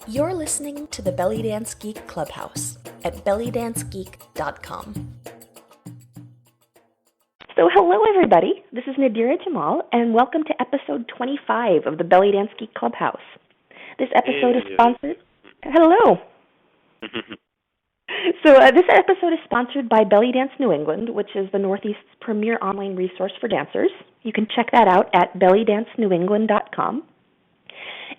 You're listening to the Belly Dance Geek Clubhouse at bellydancegeek.com. So hello everybody, this is Nadira Jamal, and welcome to episode 25 of the Belly Dance Geek Clubhouse. This episode is sponsored... Hello! This episode is sponsored by Belly Dance New England, which is the Northeast's premier online resource for dancers. You can check that out at bellydancenewengland.com.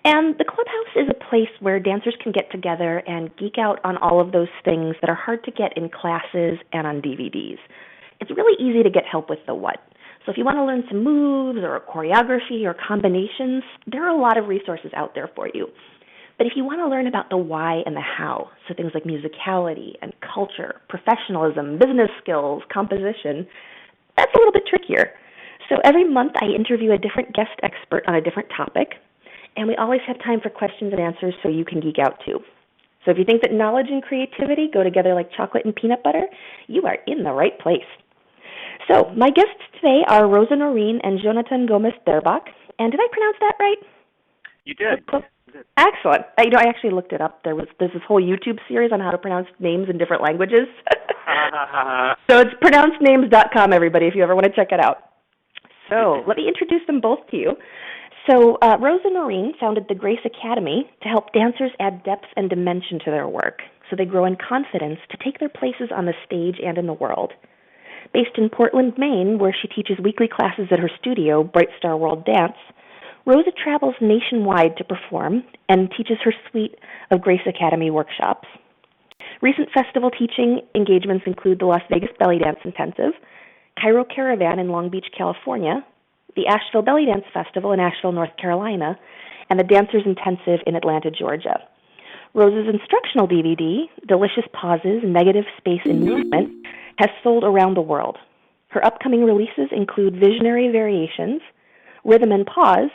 And the Clubhouse is a place where dancers can get together and geek out on all of those things that are hard to get in classes and on DVDs. It's really easy to get help with the what. So if you want to learn some moves or choreography or combinations, there are a lot of resources out there for you. But if you want to learn about the why and the how, so things like musicality and culture, professionalism, business skills, composition, that's a little bit trickier. So every month I interview a different guest expert on a different topic, and we always have time for questions and answers so you can geek out too. So if you think that knowledge and creativity go together like chocolate and peanut butter, you are in the right place. So my guests today are Rosa Noreen and Jonatan Gomes Derbaq. And did I pronounce that right? You did. Excellent. I actually looked it up. There's this whole YouTube series on how to pronounce names in different languages. So it's pronouncednames.com, everybody, if you ever want to check it out. So let me introduce them both to you. So Rosa Noreen founded the Grace Academy to help dancers add depth and dimension to their work so they grow in confidence to take their places on the stage and in the world. Based in Portland, Maine, where she teaches weekly classes at her studio, Bright Star World Dance, Rosa travels nationwide to perform and teaches her suite of Grace Academy workshops. Recent festival teaching engagements include the Las Vegas Belly Dance Intensive, Cairo Caravan in Long Beach, California, the Asheville Belly Dance Festival in Asheville, North Carolina, and the Dancers Intensive in Atlanta, Georgia. Rosa's instructional DVD, Delicious Pauses, Negative Space and Movement, has sold around the world. Her upcoming releases include Visionary Variations, Rhythm and Pause,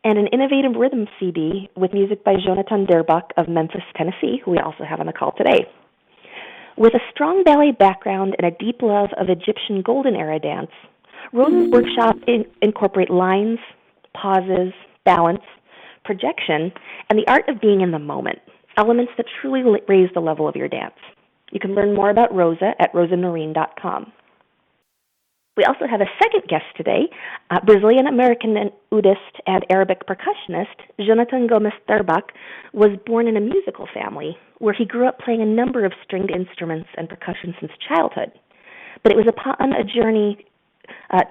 and an innovative rhythm CD with music by Jonatan Derbach of Memphis, Tennessee, who we also have on the call today. With a strong ballet background and a deep love of Egyptian Golden Era dance, Rosa's workshops incorporate lines, pauses, balance, projection, and the art of being in the moment, elements that truly raise the level of your dance. You can learn more about Rosa at rosanoreen.com. We also have a second guest today, Brazilian-American oudist and Arabic percussionist Jonatan Gomes Derbaq was born in a musical family where he grew up playing a number of stringed instruments and percussion since childhood. But it was upon a journey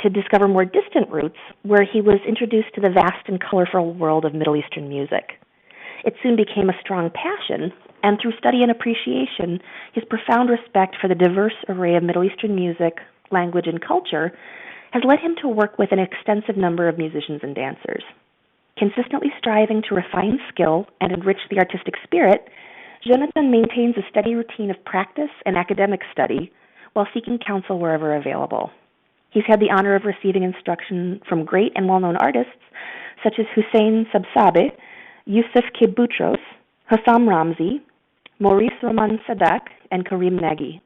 to discover more distant roots where he was introduced to the vast and colorful world of Middle Eastern music. It soon became a strong passion, and through study and appreciation, his profound respect for the diverse array of Middle Eastern music, language, and culture has led him to work with an extensive number of musicians and dancers. Consistently striving to refine skill and enrich the artistic spirit, Jonatan maintains a steady routine of practice and academic study while seeking counsel wherever available. He's had the honor of receiving instruction from great and well-known artists such as Hussein Sabsabe, Yusuf K. Boutros, Hussam Ramzi, Maurice Roman Sadak, and Karim Nagy.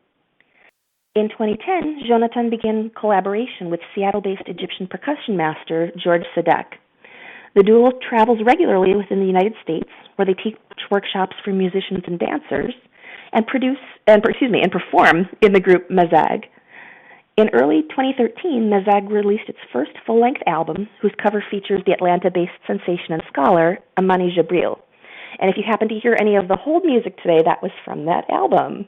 In 2010, Jonatan began collaboration with Seattle-based Egyptian percussion master George Sadak. The duo travels regularly within the United States, where they teach workshops for musicians and dancers, and perform in the group Mazag. In early 2013, Mazag released its first full-length album, whose cover features the Atlanta-based sensation and scholar Amani Jabril. And if you happen to hear any of the hold music today, that was from that album.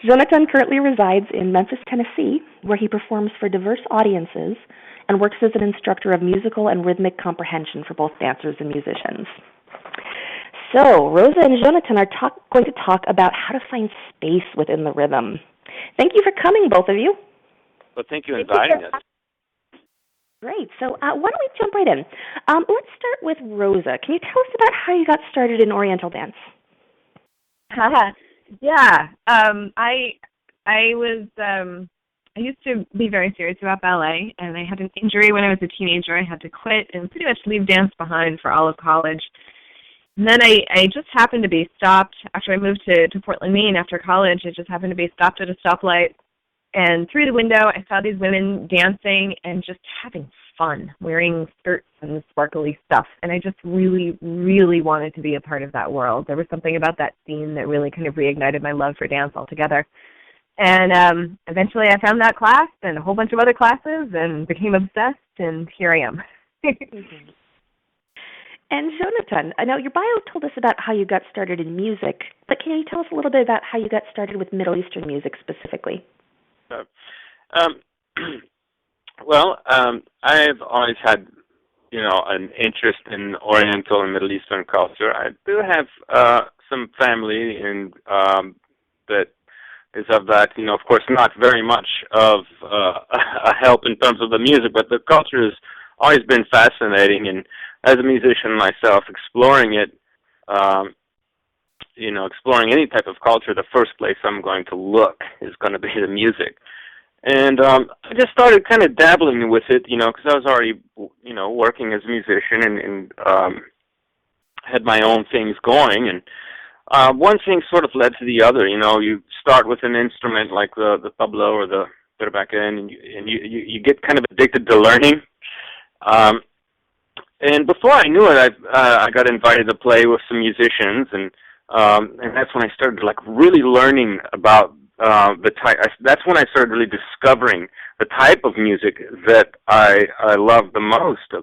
Jonatan currently resides in Memphis, Tennessee, where he performs for diverse audiences and works as an instructor of musical and rhythmic comprehension for both dancers and musicians. So, Rosa and Jonatan are going to talk about how to find space within the rhythm. Thank you for coming, both of you. Well, thank you for inviting us. Great. So why don't we jump right in? Let's start with Rosa. Can you tell us about how you got started in Oriental dance? Yeah. I used to be very serious about ballet, and I had an injury when I was a teenager. I had to quit and pretty much leave dance behind for all of college. And then I just happened to be stopped after I moved to Portland, Maine after college. I just happened to be stopped at a stoplight. And through the window, I saw these women dancing and just having fun, wearing skirts and sparkly stuff. And I just really, really wanted to be a part of that world. There was something about that scene that really kind of reignited my love for dance altogether. And eventually I found that class and a whole bunch of other classes and became obsessed, and here I am. And Jonatan, I know your bio told us about how you got started in music, but can you tell us a little bit about how you got started with Middle Eastern music specifically? I've always had, an interest in Oriental and Middle Eastern culture. I do have some family in that is of that. Of course, not very much of a help in terms of the music, but the culture has always been fascinating. And as a musician myself, exploring it, exploring any type of culture, the first place I'm going to look is going to be the music. And I just started kind of dabbling with it, because I was already, working as a musician and had my own things going. And one thing sort of led to the other. You start with an instrument like the tabla or the Derbach, and you get kind of addicted to learning. And before I knew it, I got invited to play with some musicians, and that's when I started really learning about the type. That's when I started really discovering the type of music that I love the most.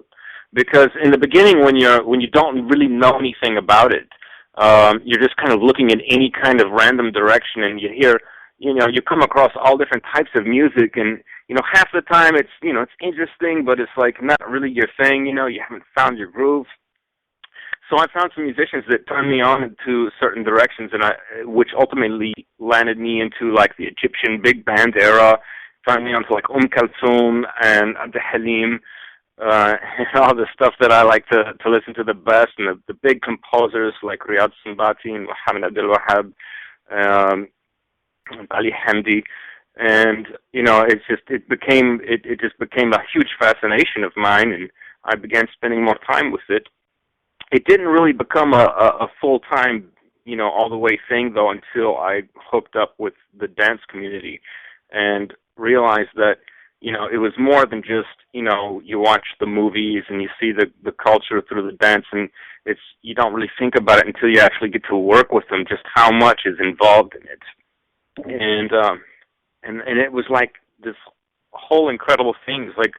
Because in the beginning, when you don't really know anything about it, you're just kind of looking in any kind of random direction, and you hear, you come across all different types of music, and half the time it's it's interesting, but it's not really your thing. You haven't found your groove. So I found some musicians that turned me on into certain directions, and which ultimately landed me into the Egyptian big band era, turned me onto Kulthum and Abd Halim, and all the stuff that I like to listen to the best, and the big composers like Riyad Sanbati and Mohammed Abdul Wahab, Ali Hamdi. And it just became a huge fascination of mine, and I began spending more time with it. It didn't really become a full-time, all the way thing though, until I hooked up with the dance community and realized that it was more than just you watch the movies and you see the culture through the dance, and you don't really think about it until you actually get to work with them, just how much is involved in it. And it was this whole incredible thing. It's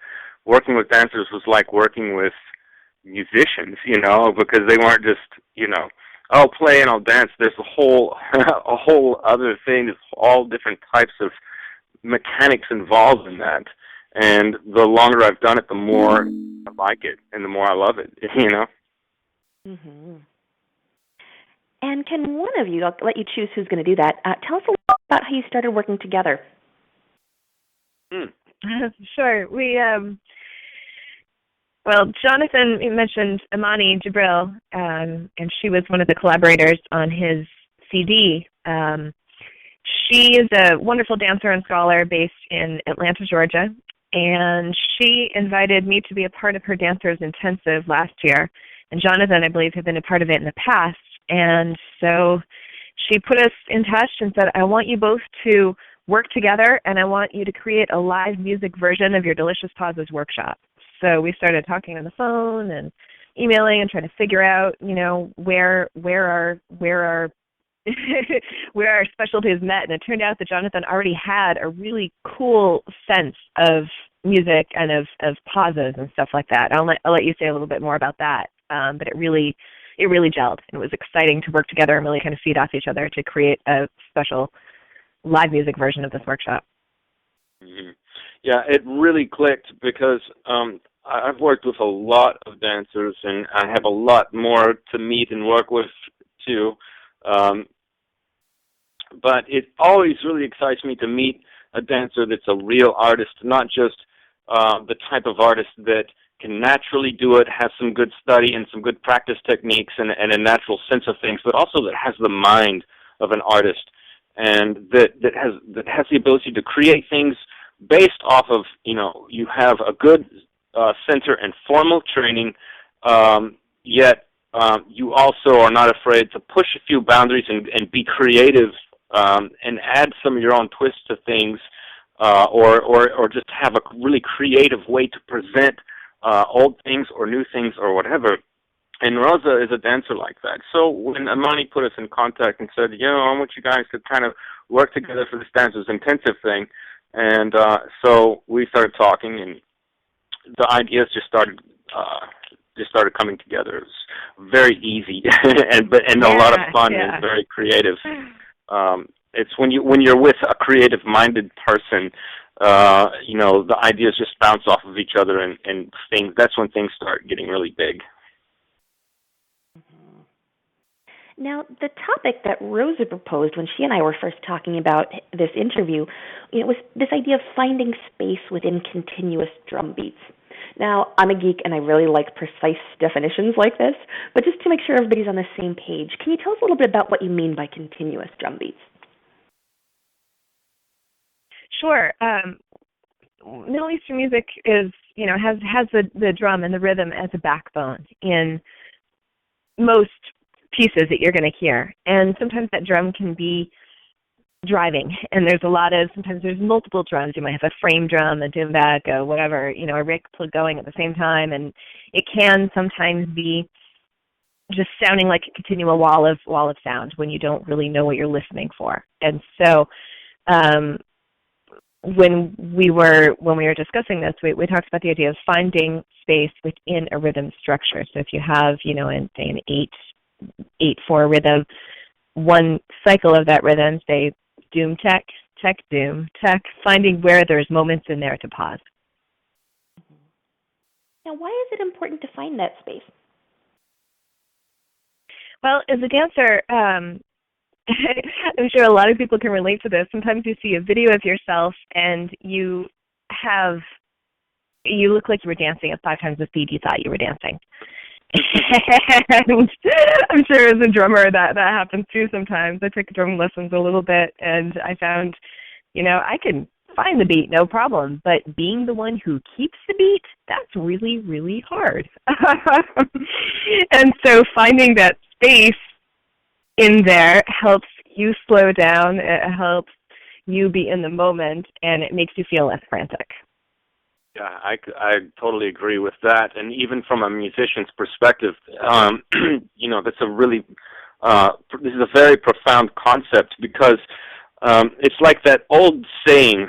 working with dancers was like working with musicians, because they weren't just, I'll play and I'll dance. There's a whole other thing. There's all different types of mechanics involved in that. And the longer I've done it, the more I like it and the more I love it, Mm-hmm. And can one of you, I'll let you choose who's going to do that, tell us a little about how you started working together. Sure. Jonatan, you mentioned Amani Jibril, and she was one of the collaborators on his CD. She is a wonderful dancer and scholar based in Atlanta, Georgia, and she invited me to be a part of her Dancers Intensive last year. And Jonatan, I believe, had been a part of it in the past. And so she put us in touch and said, I want you both to work together, and I want you to create a live music version of your Delicious Pauses workshop. So we started talking on the phone and emailing and trying to figure out, where our where our specialties met. And it turned out that Jonatan already had a really cool sense of music and of pauses and stuff like that. I'll let you say a little bit more about that. But it really gelled. It was exciting to work together and really kind of feed off each other to create a special live music version of this workshop. Mm-hmm. Yeah, it really clicked because I've worked with a lot of dancers, and I have a lot more to meet and work with too. But it always really excites me to meet a dancer that's a real artist, not just the type of artist that can naturally do it, has some good study and some good practice techniques and a natural sense of things, but also that has the mind of an artist, and that has the ability to create things based off of, you have a good center and formal training, yet you also are not afraid to push a few boundaries and be creative and add some of your own twists to things, or just have a really creative way to present old things or new things or whatever. And Rosa is a dancer like that. So when Amani put us in contact and said, I want you guys to kind of work together for this dancers intensive thing, and so we started talking, and the ideas just started coming together. It was very easy and a lot of fun and very creative. It's when you're with a creative-minded person, the ideas just bounce off of each other, and things. That's when things start getting really big. Now, the topic that Rosa proposed when she and I were first talking about this interview, was this idea of finding space within continuous drum beats. Now, I'm a geek and I really like precise definitions like this, but just to make sure everybody's on the same page, can you tell us a little bit about what you mean by continuous drum beats? Sure. Middle Eastern music is, has the drum and the rhythm as a backbone in most pieces that you're going to hear. And sometimes that drum can be driving, and sometimes there's multiple drums. You might have a frame drum, a Derbach, a rick going at the same time, and it can sometimes be just sounding like a continual wall of sound when you don't really know what you're listening for. And so when we were discussing this, we talked about the idea of finding space within a rhythm structure. So if you have, say an 8/4 rhythm, one cycle of that rhythm, say doom tech, tech doom tech, finding where there's moments in there to pause. Now, why is it important to find that space? Well, as a dancer, I'm sure a lot of people can relate to this. Sometimes you see a video of yourself and you look like you were dancing at 5 times the speed you thought you were dancing. And I'm sure as a drummer that happens too sometimes. I took drum lessons a little bit, and I found, I can find the beat, no problem, but being the one who keeps the beat, that's really, really hard. And so finding that space in there helps you slow down, it helps you be in the moment, and it makes you feel less frantic. Yeah, I totally agree with that. And even from a musician's perspective, that's a really, this is a very profound concept, because it's like that old saying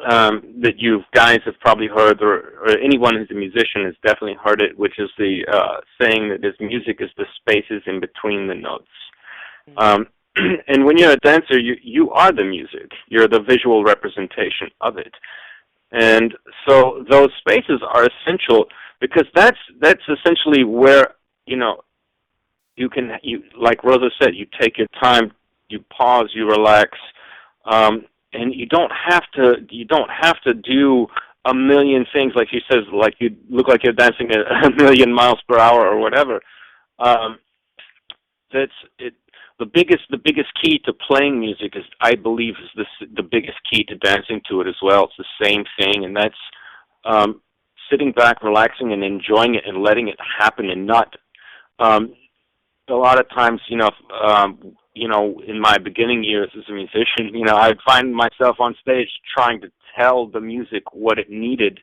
that you guys have probably heard, or anyone who's a musician has definitely heard it, which is the saying that music is the spaces in between the notes. And when you're a dancer, you are the music. You're the visual representation of it. And so those spaces are essential, because that's essentially where, like Rosa said, you take your time, you pause, you relax, and you don't have to do a million things, like she says, like you look like you're dancing at 1,000,000 miles per hour or whatever. That's it. The biggest key to playing music is, I believe, the biggest key to dancing to it as well. It's the same thing, and that's sitting back, relaxing, and enjoying it, and letting it happen, and not. A lot of times, in my beginning years as a musician, I'd find myself on stage trying to tell the music what it needed,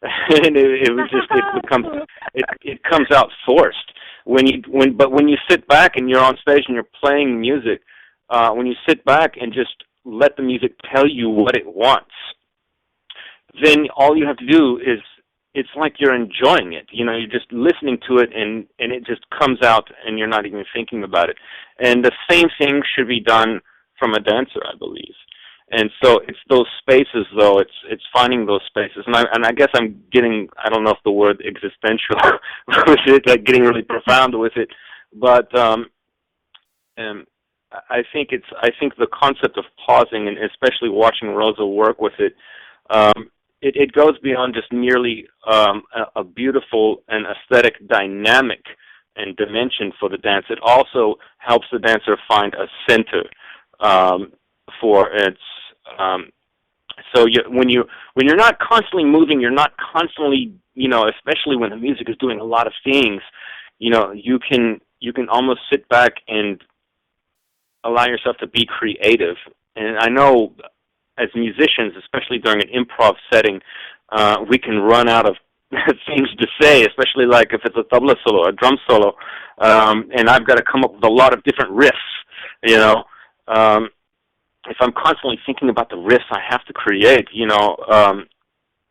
and it comes out forced. But when you sit back and you're on stage and you're playing music, when you sit back and just let the music tell you what it wants, then all you have to do is, it's like you're enjoying it. You're just listening to it, and it just comes out, and you're not even thinking about it. And the same thing should be done from a dancer, I believe. And so it's those spaces, though. It's finding those spaces, and I guess I'm getting, I don't know if the word existential with it, like getting really profound with it, but I think the concept of pausing, and especially watching Rosa work with it, it goes beyond just merely a beautiful and aesthetic dynamic and dimension for the dance. It also helps the dancer find a center for its. So when you're not constantly moving, you're not constantly, especially when the music is doing a lot of things, you can almost sit back and allow yourself to be creative. And I know, as musicians, especially during an improv setting, we can run out of things to say, especially like if it's a tabla solo, a drum solo, and I've got to come up with a lot of different riffs, you know. If I'm constantly thinking about the riffs I have to create, you know,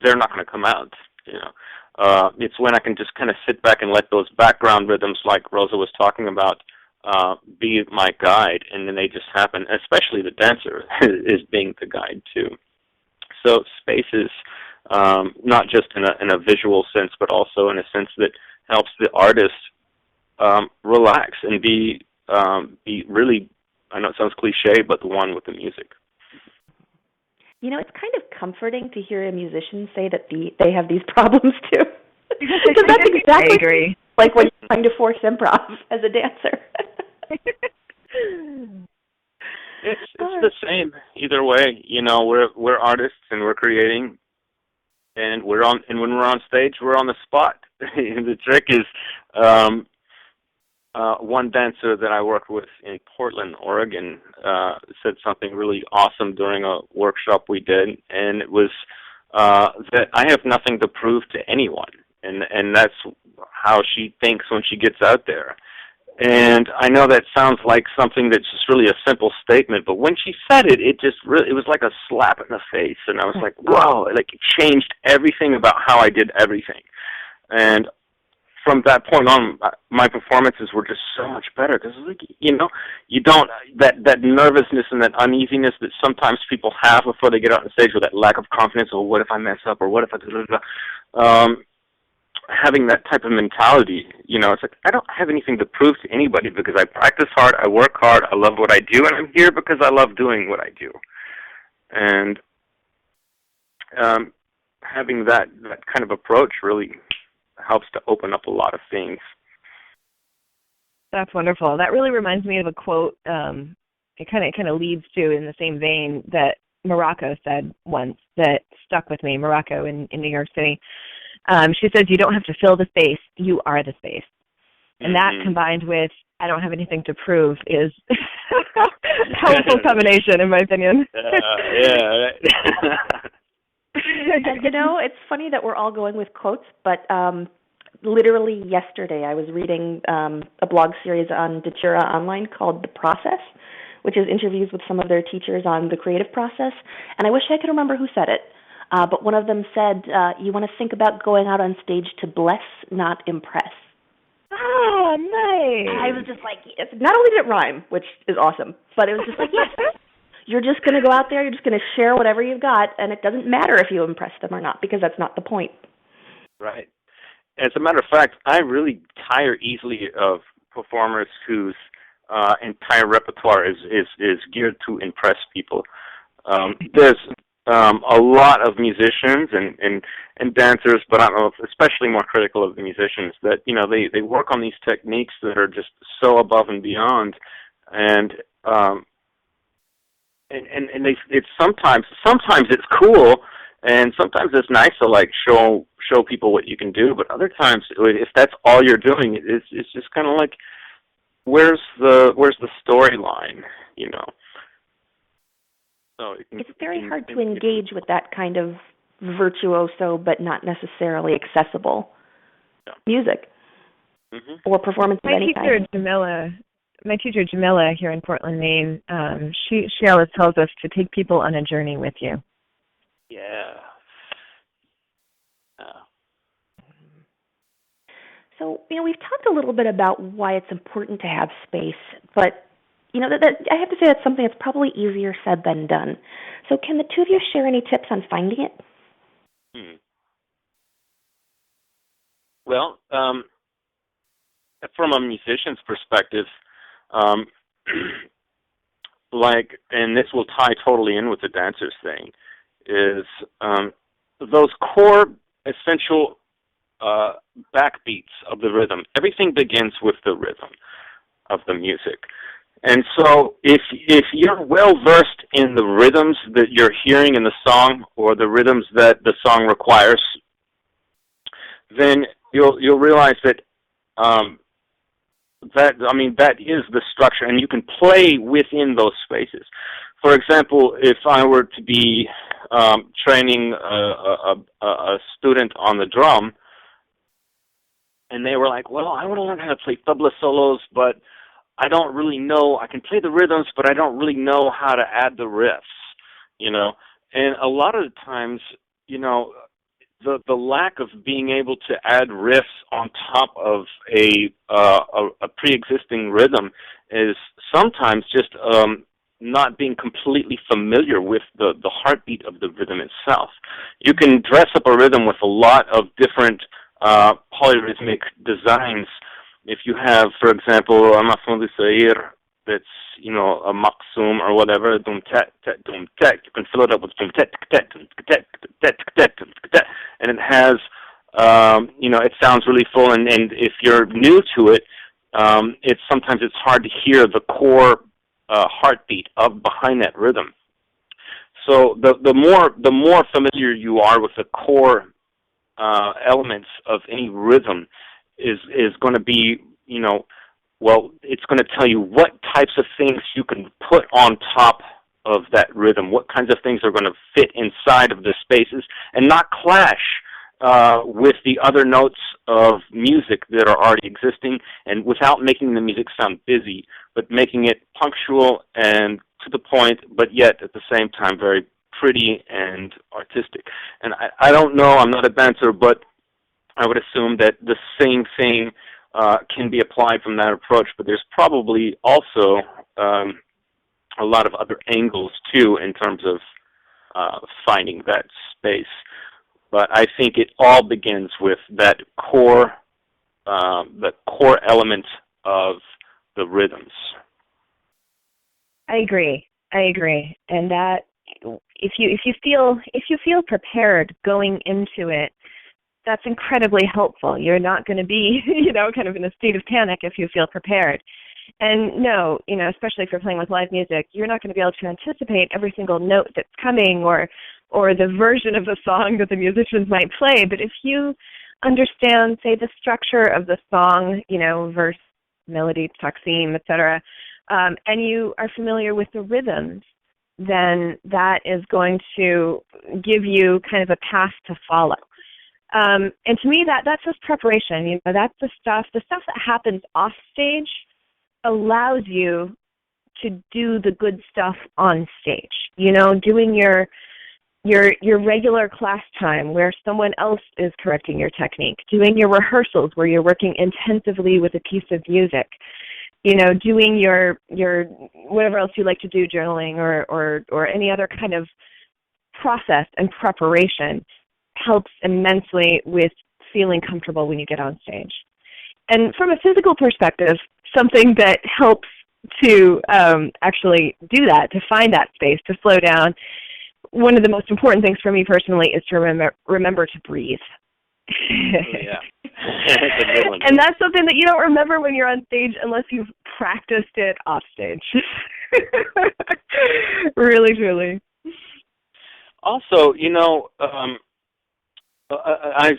they're not going to come out, you know. It's when I can just kind of sit back and let those background rhythms, like Rosa was talking about, be my guide, and then they just happen, especially the dancer is being the guide too. So space is not just in a visual sense, but also in a sense that helps the artist relax and be really, I know it sounds cliche, but the one with the music. You know, it's kind of comforting to hear a musician say that they have these problems too. Because that's exactly like when you're trying to force improv as a dancer. It's the same either way. You know, we're artists and we're creating, and when we're on stage, we're on the spot. The trick is, one dancer that I worked with in Portland, Oregon, said something really awesome during a workshop we did, and it was that I have nothing to prove to anyone, and that's how she thinks when she gets out there. And I know that sounds like something that's just really a simple statement, but when she said it, it was like a slap in the face, and I was like, wow, like it changed everything about how I did everything. And from that point on, my performances were just so much better because, like, you know, you don't that nervousness and that uneasiness that sometimes people have before they get out on stage, with that lack of confidence, or what if I mess up, or what if I having that type of mentality, you know, it's like I don't have anything to prove to anybody because I practice hard, I work hard, I love what I do, and I'm here because I love doing what I do. And having that kind of approach really helps to open up a lot of things. That's wonderful. That really reminds me of a quote. It kind of leads to, in the same vein, that Morocco said once that stuck with me. Morocco in New York City. She says, "You don't have to fill the space; you are the space." And that, combined with "I don't have anything to prove," is a powerful combination, in my opinion. Yeah. You know, it's funny that we're all going with quotes, but literally yesterday I was reading a blog series on Datura Online called The Process, which is interviews with some of their teachers on the creative process. And I wish I could remember who said it, but one of them said, you want to think about going out on stage to bless, not impress. Oh, nice. And I was just like, not only did it rhyme, which is awesome, but it was just like, yes. You're just going to go out there, you're just going to share whatever you've got, and it doesn't matter if you impress them or not, because that's not the point. Right. As a matter of fact, I really tire easily of performers whose entire repertoire is geared to impress people. There's a lot of musicians and dancers, but I'm especially more critical of the musicians that, you know, they work on these techniques that are just so above and beyond, and it's sometimes it's cool, and sometimes it's nice to like show people what you can do. But other times, if that's all you're doing, it's just kind of like, where's the storyline, you know? So it's very hard to engage with that kind of virtuoso, but not necessarily accessible music or performance of any kind. My teacher Jamila here in Portland, Maine, she always tells us to take people on a journey with you. Yeah. So, you know, we've talked a little bit about why it's important to have space, but, you know, that I have to say that's something that's probably easier said than done. So can the two of you share any tips on finding it? Well, from a musician's perspective, like, and this will tie totally in with the dancers thing, is those core essential backbeats of the rhythm. Everything begins with the rhythm of the music. And so if you're well versed in the rhythms that you're hearing in the song, or the rhythms that the song requires, then you'll realize that that is the structure, and you can play within those spaces. For example, if I were to be training a student on the drum, and they were like, well, I want to learn how to play tabla solos, but I don't really know. I can play the rhythms, but I don't really know how to add the riffs, you know. And a lot of the times, you know, the lack of being able to add riffs on top of a pre-existing rhythm is sometimes just not being completely familiar with the heartbeat of the rhythm itself. You can dress up a rhythm with a lot of different polyrhythmic designs. If you have, for example, a mafhum d'sair that's, you know, a maqsoom or whatever, dum tat tat dum tat, you can fill it up with dum tat tat dum tat tat tat dum tat, and it has, you know, it sounds really full. And if you're new to it, sometimes it's hard to hear the core heartbeat behind that rhythm. So the more familiar you are with the core elements of any rhythm is going to be, you know, well, it's going to tell you what types of things you can put on top of that rhythm, what kinds of things are going to fit inside of the spaces and not clash with the other notes of music that are already existing, and without making the music sound busy, but making it punctual and to the point, but yet at the same time very pretty and artistic. And I don't know, I'm not a dancer, but I would assume that the same thing can be applied from that approach, but there's probably also a lot of other angles too in terms of finding that space. But I think it all begins with that core element of the rhythms. I agree, and that if you feel prepared going into it, that's incredibly helpful. You're not going to be, you know, kind of in a state of panic if you feel prepared. And no, you know, especially if you're playing with live music, you're not going to be able to anticipate every single note that's coming or the version of the song that the musicians might play. But if you understand, say, the structure of the song, you know, verse, melody, taqsim, etc., and you are familiar with the rhythms, then that is going to give you kind of a path to follow. And to me, that's just preparation. You know, that's the stuff that happens off stage allows you to do the good stuff on stage. You know, doing your regular class time where someone else is correcting your technique, doing your rehearsals where you're working intensively with a piece of music, you know, doing your whatever else you like to do, journaling or any other kind of process and preparation helps immensely with feeling comfortable when you get on stage. And from a physical perspective, something that helps to actually do that, to find that space, to slow down, one of the most important things for me personally is to remember to breathe. Yeah. That's a good one. And that's something that you don't remember when you're on stage unless you've practiced it off stage. Really, truly. Also, you know, I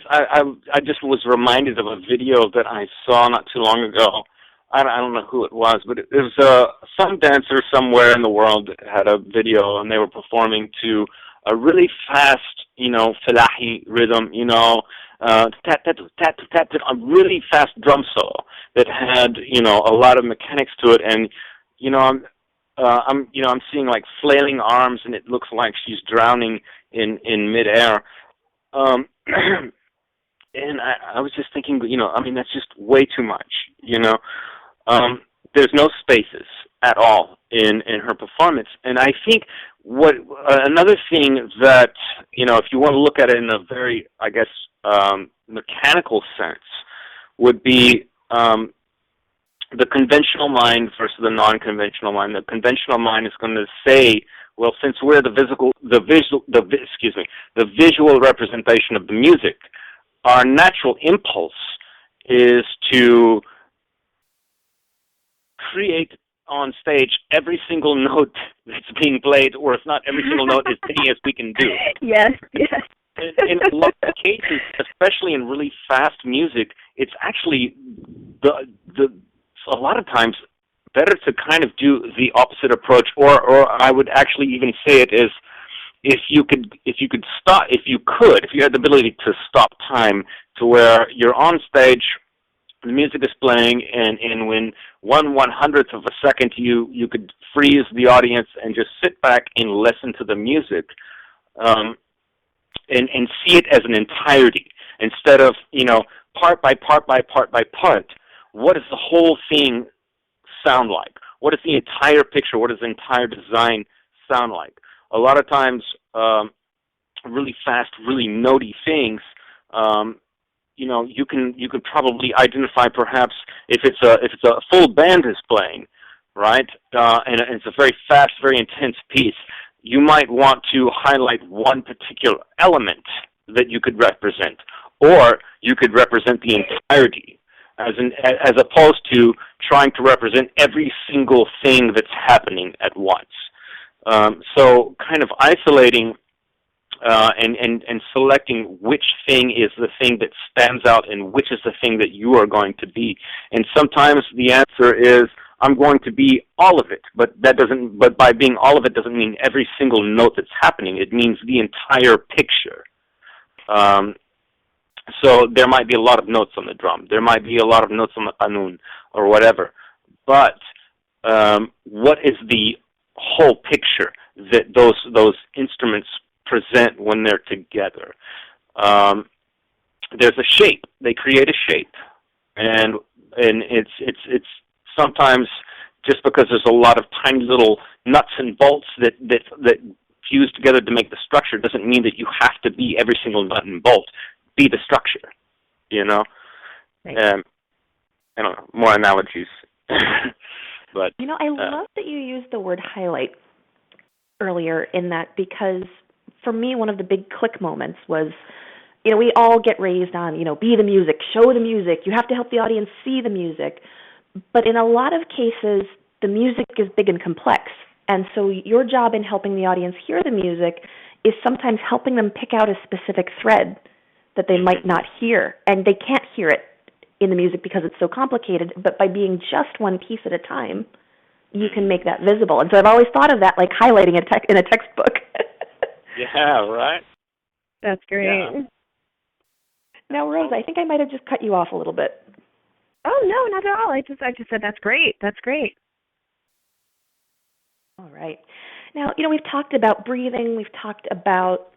just was reminded of a video that I saw not too long ago. I don't know who it was, but it was some dancer somewhere in the world had a video, and they were performing to a really fast, you know, falahi rhythm, you know, tat tat tat tat, a really fast drum solo that had, you know, a lot of mechanics to it, and you know, I'm seeing like flailing arms, and it looks like she's drowning in midair. And I was just thinking, you know, I mean, that's just way too much, you know. There's no spaces at all in her performance. And I think another thing that, you know, if you want to look at it in a very, I guess, mechanical sense, would be the conventional mind versus the non-conventional mind. The conventional mind is going to say, well, since we're the visual representation of the music, our natural impulse is to create on stage every single note that's being played, or if not every single note, as many as we can do. Yes. In a lot of cases, especially in really fast music, it's actually a lot of times better to kind of do the opposite approach, or I would actually even say it is, if you had the ability to stop time to where you're on stage the music is playing, and when 1/100th of a second you could freeze the audience and just sit back and listen to the music, and see it as an entirety instead of, part by part by part by part. What does the whole thing sound like? What is the entire picture? What does the entire design sound like? A lot of times, really fast, really notey things, you can probably identify perhaps if it's a full band is playing, right? And it's a very fast, very intense piece. You might want to highlight one particular element that you could represent, or you could represent the entirety, as opposed to trying to represent every single thing that's happening at once. So kind of isolating and selecting which thing is the thing that stands out and which is the thing that you are going to be. And sometimes the answer is, I'm going to be all of it, but by being all of it doesn't mean every single note that's happening. It means the entire picture. So there might be a lot of notes on the drum. There might be a lot of notes on the qanun or whatever. But what is the whole picture that those instruments present when they're together? There's a shape. They create a shape, and it's sometimes just because there's a lot of tiny little nuts and bolts that fuse together to make the structure doesn't mean that you have to be every single nut and bolt. Be the structure, Right. I don't know, more analogies. But I love that you used the word highlight earlier in that, because for me, one of the big click moments was, we all get raised on, be the music, show the music, you have to help the audience see the music. But in a lot of cases, the music is big and complex. And so your job in helping the audience hear the music is sometimes helping them pick out a specific thread that they might not hear. And they can't hear it in the music because it's so complicated. But by being just one piece at a time, you can make that visible. And so I've always thought of that like highlighting in a textbook. Yeah, right. That's great. Yeah. Now, Rosa, I think I might have just cut you off a little bit. Oh, no, not at all. I just said that's great. That's great. All right. Now, we've talked about breathing. We've talked about,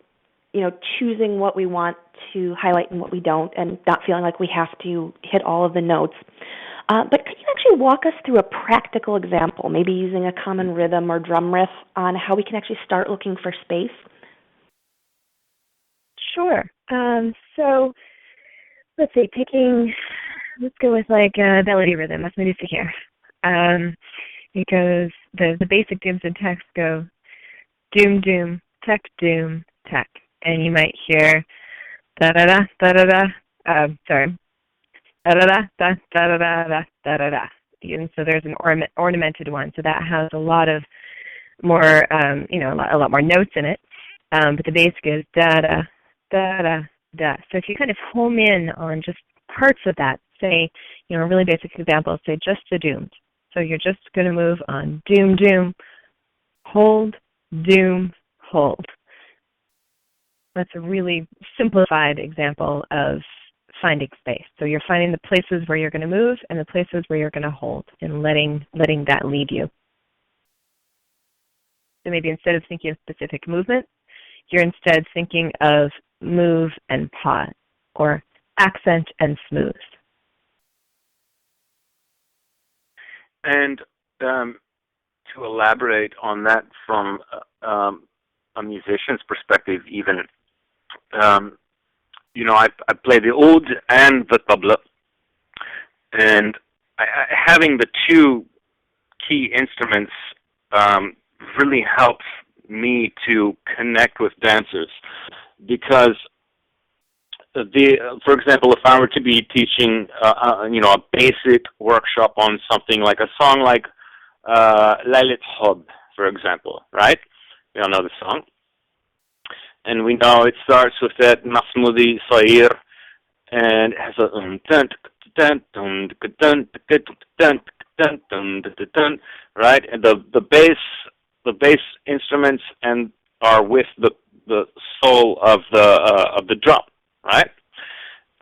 choosing what we want to highlight and what we don't, and not feeling like we have to hit all of the notes. But could you actually walk us through a practical example, maybe using a common rhythm or drum riff, on how we can actually start looking for space? Sure. So let's see, let's go with like a melody rhythm. That's my music here. It goes, the basic dooms and techs go doom, doom, tech, doom, tech. And you might hear da-da-da, da-da-da, sorry, da-da-da, da-da-da, da-da-da. And so there's an ornamented one. So that has a lot more notes in it. But the basic is da-da, da-da, da. So if you kind of home in on just parts of that, say, a really basic example, say just the dooms. So you're just going to move on doom, doom, hold, doom, hold. That's a really simplified example of finding space. So you're finding the places where you're going to move and the places where you're going to hold, and letting that lead you. So maybe instead of thinking of specific movement, you're instead thinking of move and pause, or accent and smooth. And to elaborate on that from a musician's perspective, even, I play the oud and the tabla, and having the two key instruments really helps me to connect with dancers, because for example, if I were to be teaching, a basic workshop on something like a song like Laylat Hub, for example, right? We all know the song. And we know it starts with that Mahmoudi Sair, and it has a right? And the bass instruments and are with the soul of the drum, right?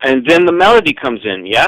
And then the melody comes in, yeah?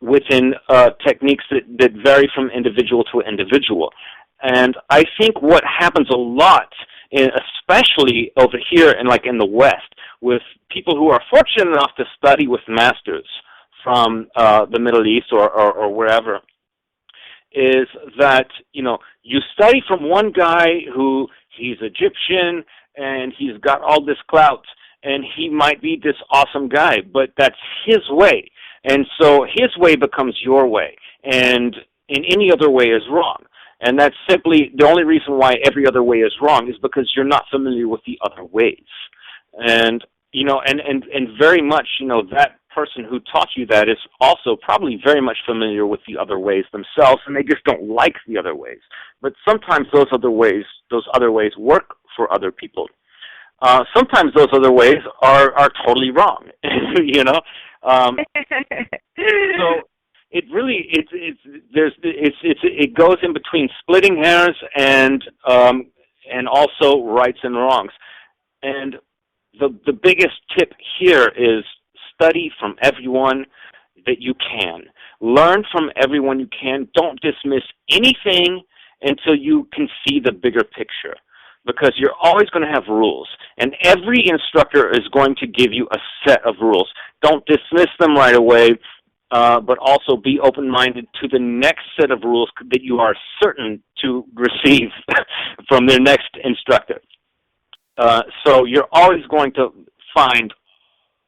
within techniques that vary from individual to individual. And I think what happens a lot, especially over here in the West, with people who are fortunate enough to study with masters from the Middle East or wherever, is that you study from one guy who he's Egyptian and he's got all this clout and he might be this awesome guy, but that's his way. And so his way becomes your way, and in any other way is wrong. And that's simply the only reason why every other way is wrong is because you're not familiar with the other ways. And and very much, that person who taught you that is also probably very much familiar with the other ways themselves, and they just don't like the other ways. But sometimes those other ways work for other people. Sometimes those other ways are totally wrong. So it really it goes in between splitting hairs and also rights and wrongs. And the biggest tip here is study from everyone that you can. Learn from everyone you can. Don't dismiss anything until you can see the bigger picture, because you're always going to have rules, and every instructor is going to give you a set of rules. Don't dismiss them right away, but also be open-minded to the next set of rules that you are certain to receive from their next instructor. So you're always going to find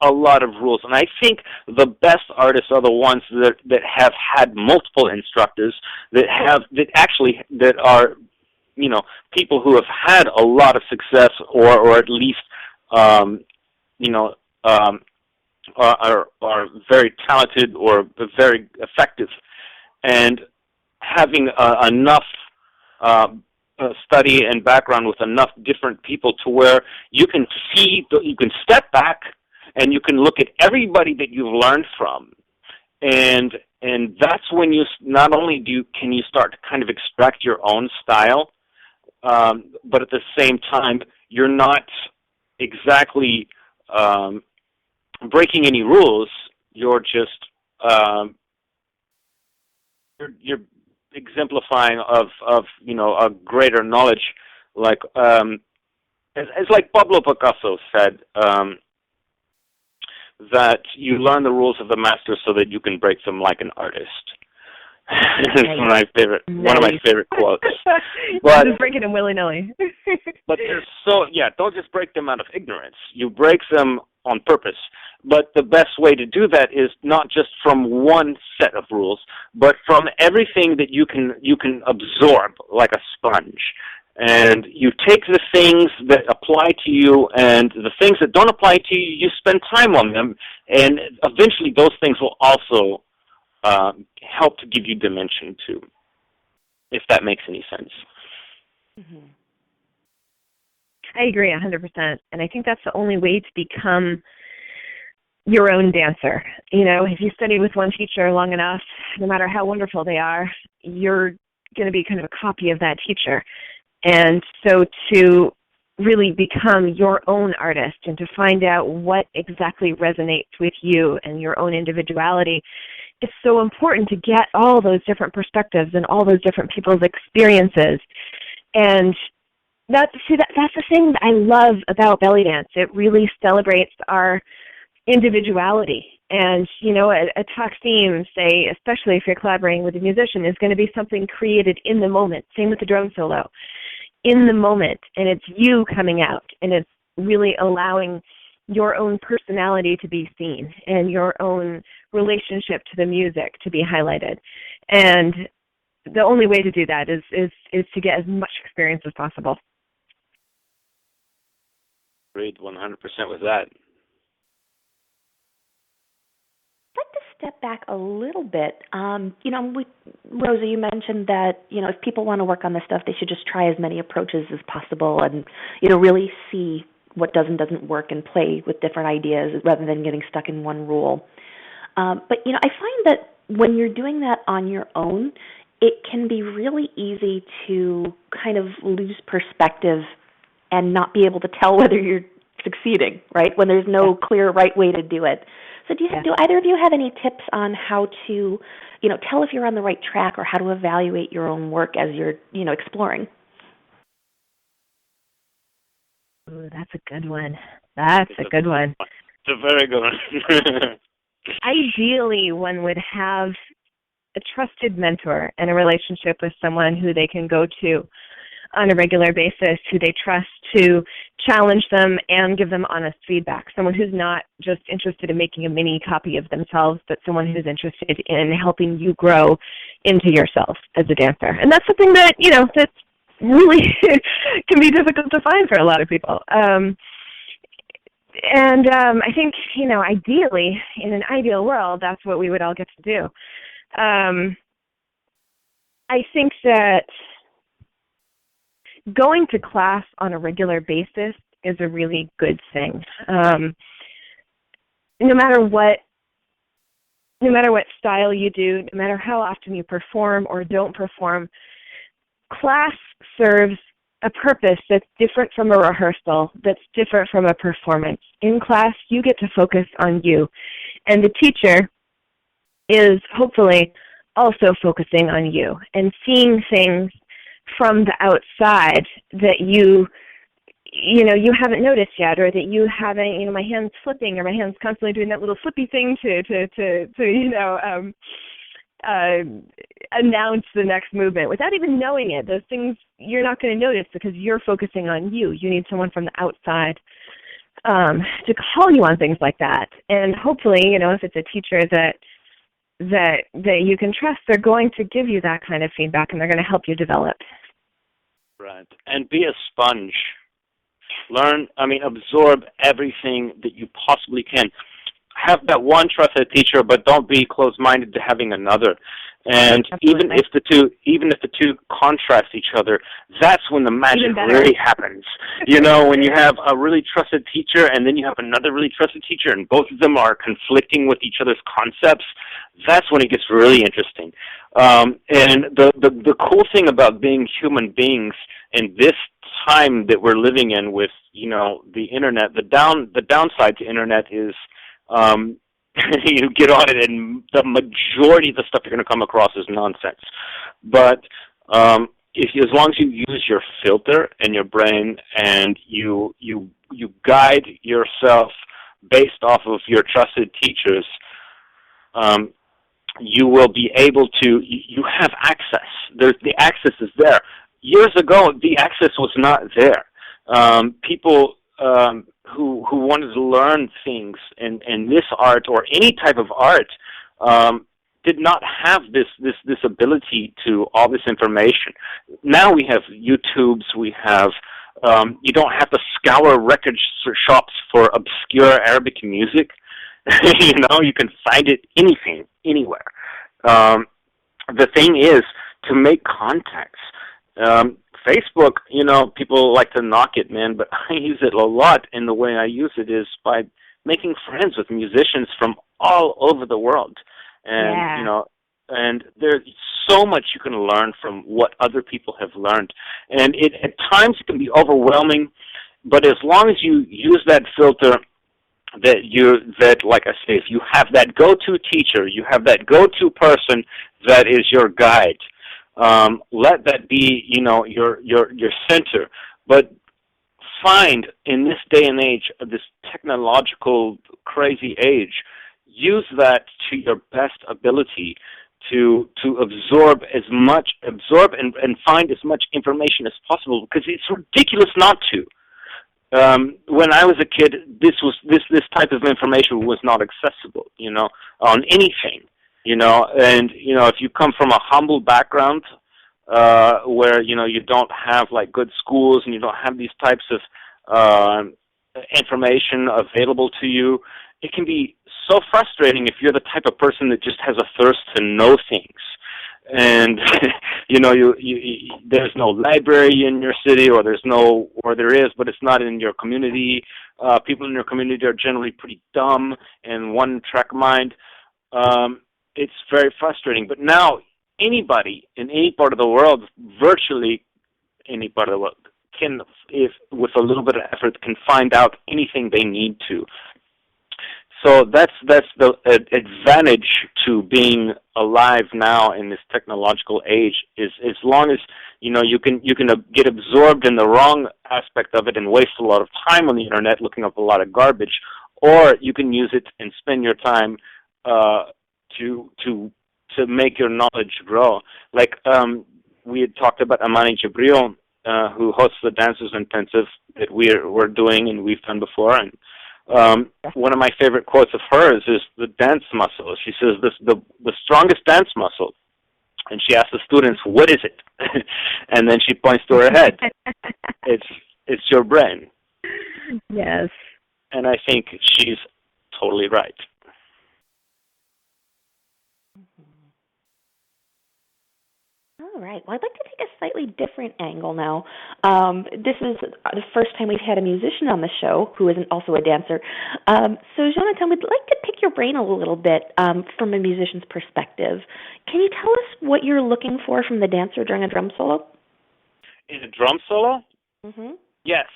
a lot of rules, and I think the best artists are the ones that have had multiple instructors, that are people who have had a lot of success, or at least are very talented or very effective, and having enough study and background with enough different people to where you can step back and you can look at everybody that you've learned from, and that's when you not only can you start to kind of extract your own style, but at the same time you're not exactly breaking any rules. You're just you're exemplifying of a greater knowledge, like it's like Pablo Picasso said, that you learn the rules of the master so that you can break them like an artist. It's one of my favorite quotes. But just breaking them willy-nilly. But don't just break them out of ignorance. You break them on purpose. But the best way to do that is not just from one set of rules, but from everything that you can absorb like a sponge. And you take the things that apply to you, and the things that don't apply to you, you spend time on them, and eventually those things will also help to give you dimension too, if that makes any sense. Mm-hmm. I agree 100%, and I think that's the only way to become your own dancer. If you study with one teacher long enough, no matter how wonderful they are, you're going to be kind of a copy of that teacher. And so to really become your own artist and to find out what exactly resonates with you and your own individuality, it's so important to get all those different perspectives and all those different people's experiences. And that's the thing that I love about belly dance. It really celebrates our individuality. And, a talk theme, say, especially if you're collaborating with a musician, is going to be something created in the moment. Same with the drum solo. In the moment. And it's you coming out. And it's really allowing your own personality to be seen and your own relationship to the music to be highlighted. And the only way to do that is to get as much experience as possible. Agreed 100% with that. I'd like to step back a little bit. Rosa, you mentioned that, if people want to work on this stuff, they should just try as many approaches as possible and, really see what doesn't work and play with different ideas rather than getting stuck in one rule. But, I find that when you're doing that on your own, it can be really easy to kind of lose perspective and not be able to tell whether you're succeeding, right, when there's no clear right way to do it. So do either of you have any tips on how to, tell if you're on the right track or how to evaluate your own work as you're, exploring? Ooh, that's a good one. That's a good one. It's a very good one. Ideally, one would have a trusted mentor and a relationship with someone who they can go to on a regular basis, who they trust to challenge them and give them honest feedback. Someone who's not just interested in making a mini copy of themselves, but someone who's interested in helping you grow into yourself as a dancer. And that's something that, that's really can be difficult to find for a lot of people. I think, ideally, in an ideal world, that's what we would all get to do. I think that going to class on a regular basis is a really good thing. No matter what style you do, no matter how often you perform or don't perform, class serves a purpose that's different from a rehearsal, that's different from a performance. In class, you get to focus on you, and the teacher is hopefully also focusing on you and seeing things from the outside that you haven't noticed yet, or that you haven't, my hand's flipping, or my hand's constantly doing that little flippy thing to announce the next movement without even knowing it. Those things you're not going to notice because you're focusing on you. You need someone from the outside to call you on things like that. And hopefully, if it's a teacher that you can trust, they're going to give you that kind of feedback, and they're going to help you develop. Right. And be a sponge. Absorb everything that you possibly can. Have that one trusted teacher, but don't be closed-minded to having another. And even if the two contrast each other, that's when the magic really happens. When you have a really trusted teacher and then you have another really trusted teacher, and both of them are conflicting with each other's concepts, that's when it gets really interesting. And the cool thing about being human beings in this time that we're living in with, the internet, the downside to internet is you get on it and the majority of the stuff you're going to come across is nonsense. But as long as you use your filter and your brain, and you guide yourself based off of your trusted teachers, you will be able to, you have access. The access is there. Years ago, the access was not there. People who wanted to learn things in this art or any type of art did not have this ability to all this information. Now we have YouTubes, we have you don't have to scour record shops for obscure Arabic music. You can find it anywhere. The thing is to make contacts. Facebook, people like to knock it, man, but I use it a lot, and the way I use it is by making friends with musicians from all over the world. And, and there's so much you can learn from what other people have learned. And at times it can be overwhelming, but as long as you use that filter, that like I say, if you have that go-to teacher, you have that go-to person that is your guide, let that be, your center. But find, in this day and age, this technological crazy age, use that to your best ability to absorb and find as much information as possible, because it's ridiculous not to. When I was a kid, this type of information was not accessible, on anything. And if you come from a humble background, where, you don't have like good schools and you don't have these types of, information available to you, it can be so frustrating if you're the type of person that just has a thirst to know things. And, there's no library in your city, or there is, but it's not in your community. People in your community are generally pretty dumb and one-track mind. It's very frustrating. But now, anybody in any part of the world, virtually any part of the world, can, if with a little bit of effort, can find out anything they need to. So that's the advantage to being alive now in this technological age. Is as long as you can get absorbed in the wrong aspect of it and waste a lot of time on the internet looking up a lot of garbage, or you can use it and spend your time to make your knowledge grow. Like we had talked about Amani Jibril, who hosts the Dancers Intensive that we're doing and we've done before, and one of my favorite quotes of hers is the dance muscle. She says the strongest dance muscle, and she asks the students, "What is it?" And then she points to her head. It's your brain. Yes. And I think she's totally right. All right. Well, I'd like to take a slightly different angle now. This is the first time we've had a musician on the show who isn't also a dancer. So, Jonatan, we'd like to pick your brain a little bit from a musician's perspective. Can you tell us what you're looking for from the dancer during a drum solo? In a drum solo? Mm-hmm. Yes,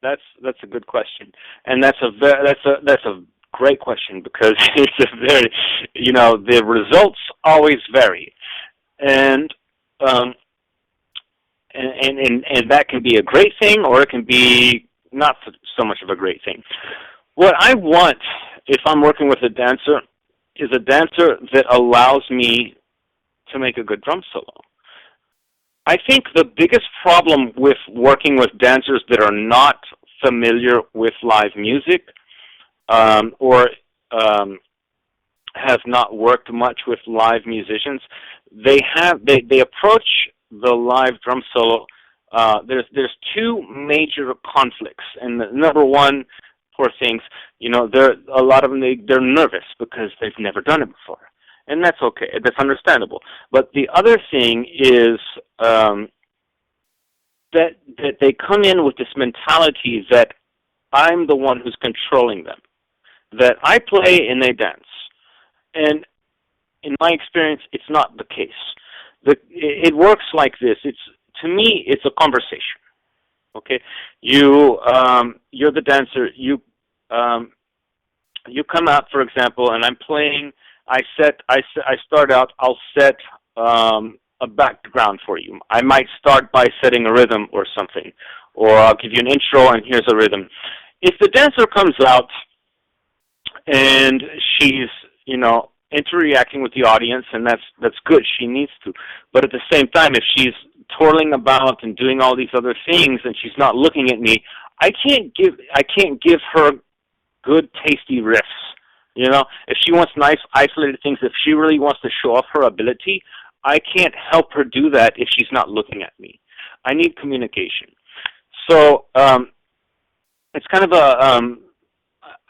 that's a good question, and that's a great question, because it's a very, the results always vary, and that can be a great thing, or it can be not so much of a great thing. What I want, if I'm working with a dancer, is a dancer that allows me to make a good drum solo. I think the biggest problem with working with dancers that are not familiar with live music, or have not worked much with live musicians, they approach the live drum solo. There's two major conflicts, and the number one, poor things, a lot of them they're nervous because they've never done it before. And that's okay. That's understandable. But the other thing is that they come in with this mentality that I'm the one who's controlling them, that I play and they dance. And in my experience, it's not the case. It works like this. To me, it's a conversation. Okay, you're the dancer. You come out, for example, and I'm playing. I start out, I'll set a background for you. I might start by setting a rhythm or something, or I'll give you an intro and here's a rhythm. If the dancer comes out and she's, interacting with the audience, and that's good, she needs to. But at the same time, if she's twirling about and doing all these other things and she's not looking at me, I can't give her good, tasty riffs. If she wants nice, isolated things, if she really wants to show off her ability, I can't help her do that if she's not looking at me. I need communication. So it's kind of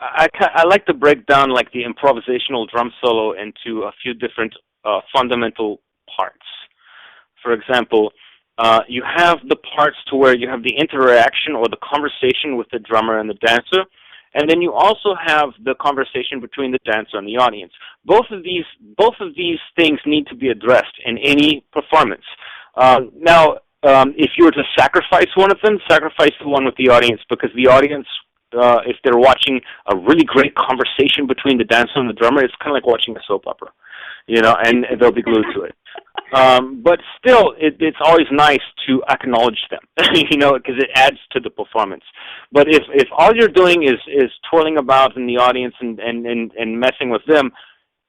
I like to break down like the improvisational drum solo into a few different fundamental parts. For example, you have the parts to where you have the interaction or the conversation with the drummer and the dancer. And then you also have the conversation between the dancer and the audience. Both of these things need to be addressed in any performance. Now, if you were to sacrifice one of them, sacrifice the one with the audience, because the audience, if they're watching a really great conversation between the dancer and the drummer, it's kind of like watching a soap opera, and they'll be glued to it. But still, it's always nice to acknowledge them, because it adds to the performance. But if all you're doing is twirling about in the audience and messing with them,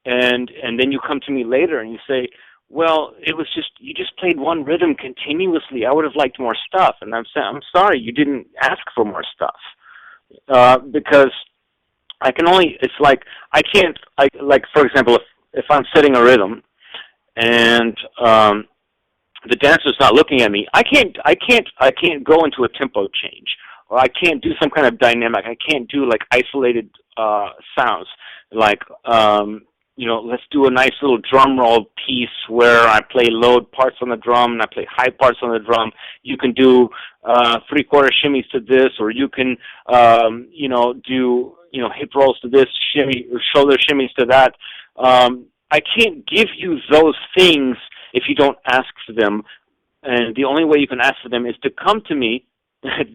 and then you come to me later and you say, well, you just played one rhythm continuously. I would have liked more stuff. And I'm saying, I'm sorry, you didn't ask for more stuff. Because I can only, it's like, for example, if I'm setting a rhythm and the dancer's not looking at me, I can't go into a tempo change, or I can't do some kind of dynamic. I can't do like isolated sounds, like let's do a nice little drum roll piece where I play low parts on the drum and I play high parts on the drum. You can do 3/4 shimmies to this, or you can do hip rolls to this, shimmy, or shoulder shimmies to that. I can't give you those things if you don't ask for them, and the only way you can ask for them is to come to me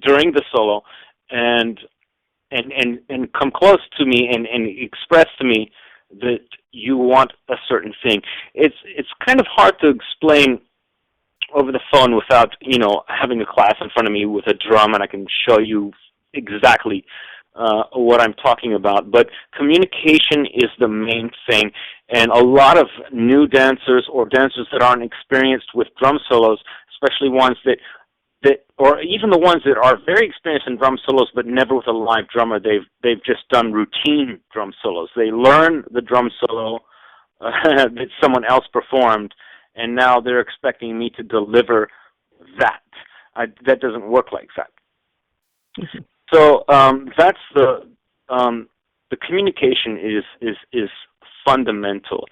during the solo and and come close to me and express to me that you want a certain thing. It's kind of hard to explain over the phone without, having a class in front of me with a drum and I can show you exactly what I'm talking about. But communication is the main thing, and a lot of new dancers or dancers that aren't experienced with drum solos, especially ones that or even the ones that are very experienced in drum solos but never with a live drummer, they've just done routine drum solos. They learn the drum solo that someone else performed, and now they're expecting me to deliver that. That doesn't work like that. Mm-hmm. So that's the communication is fundamental.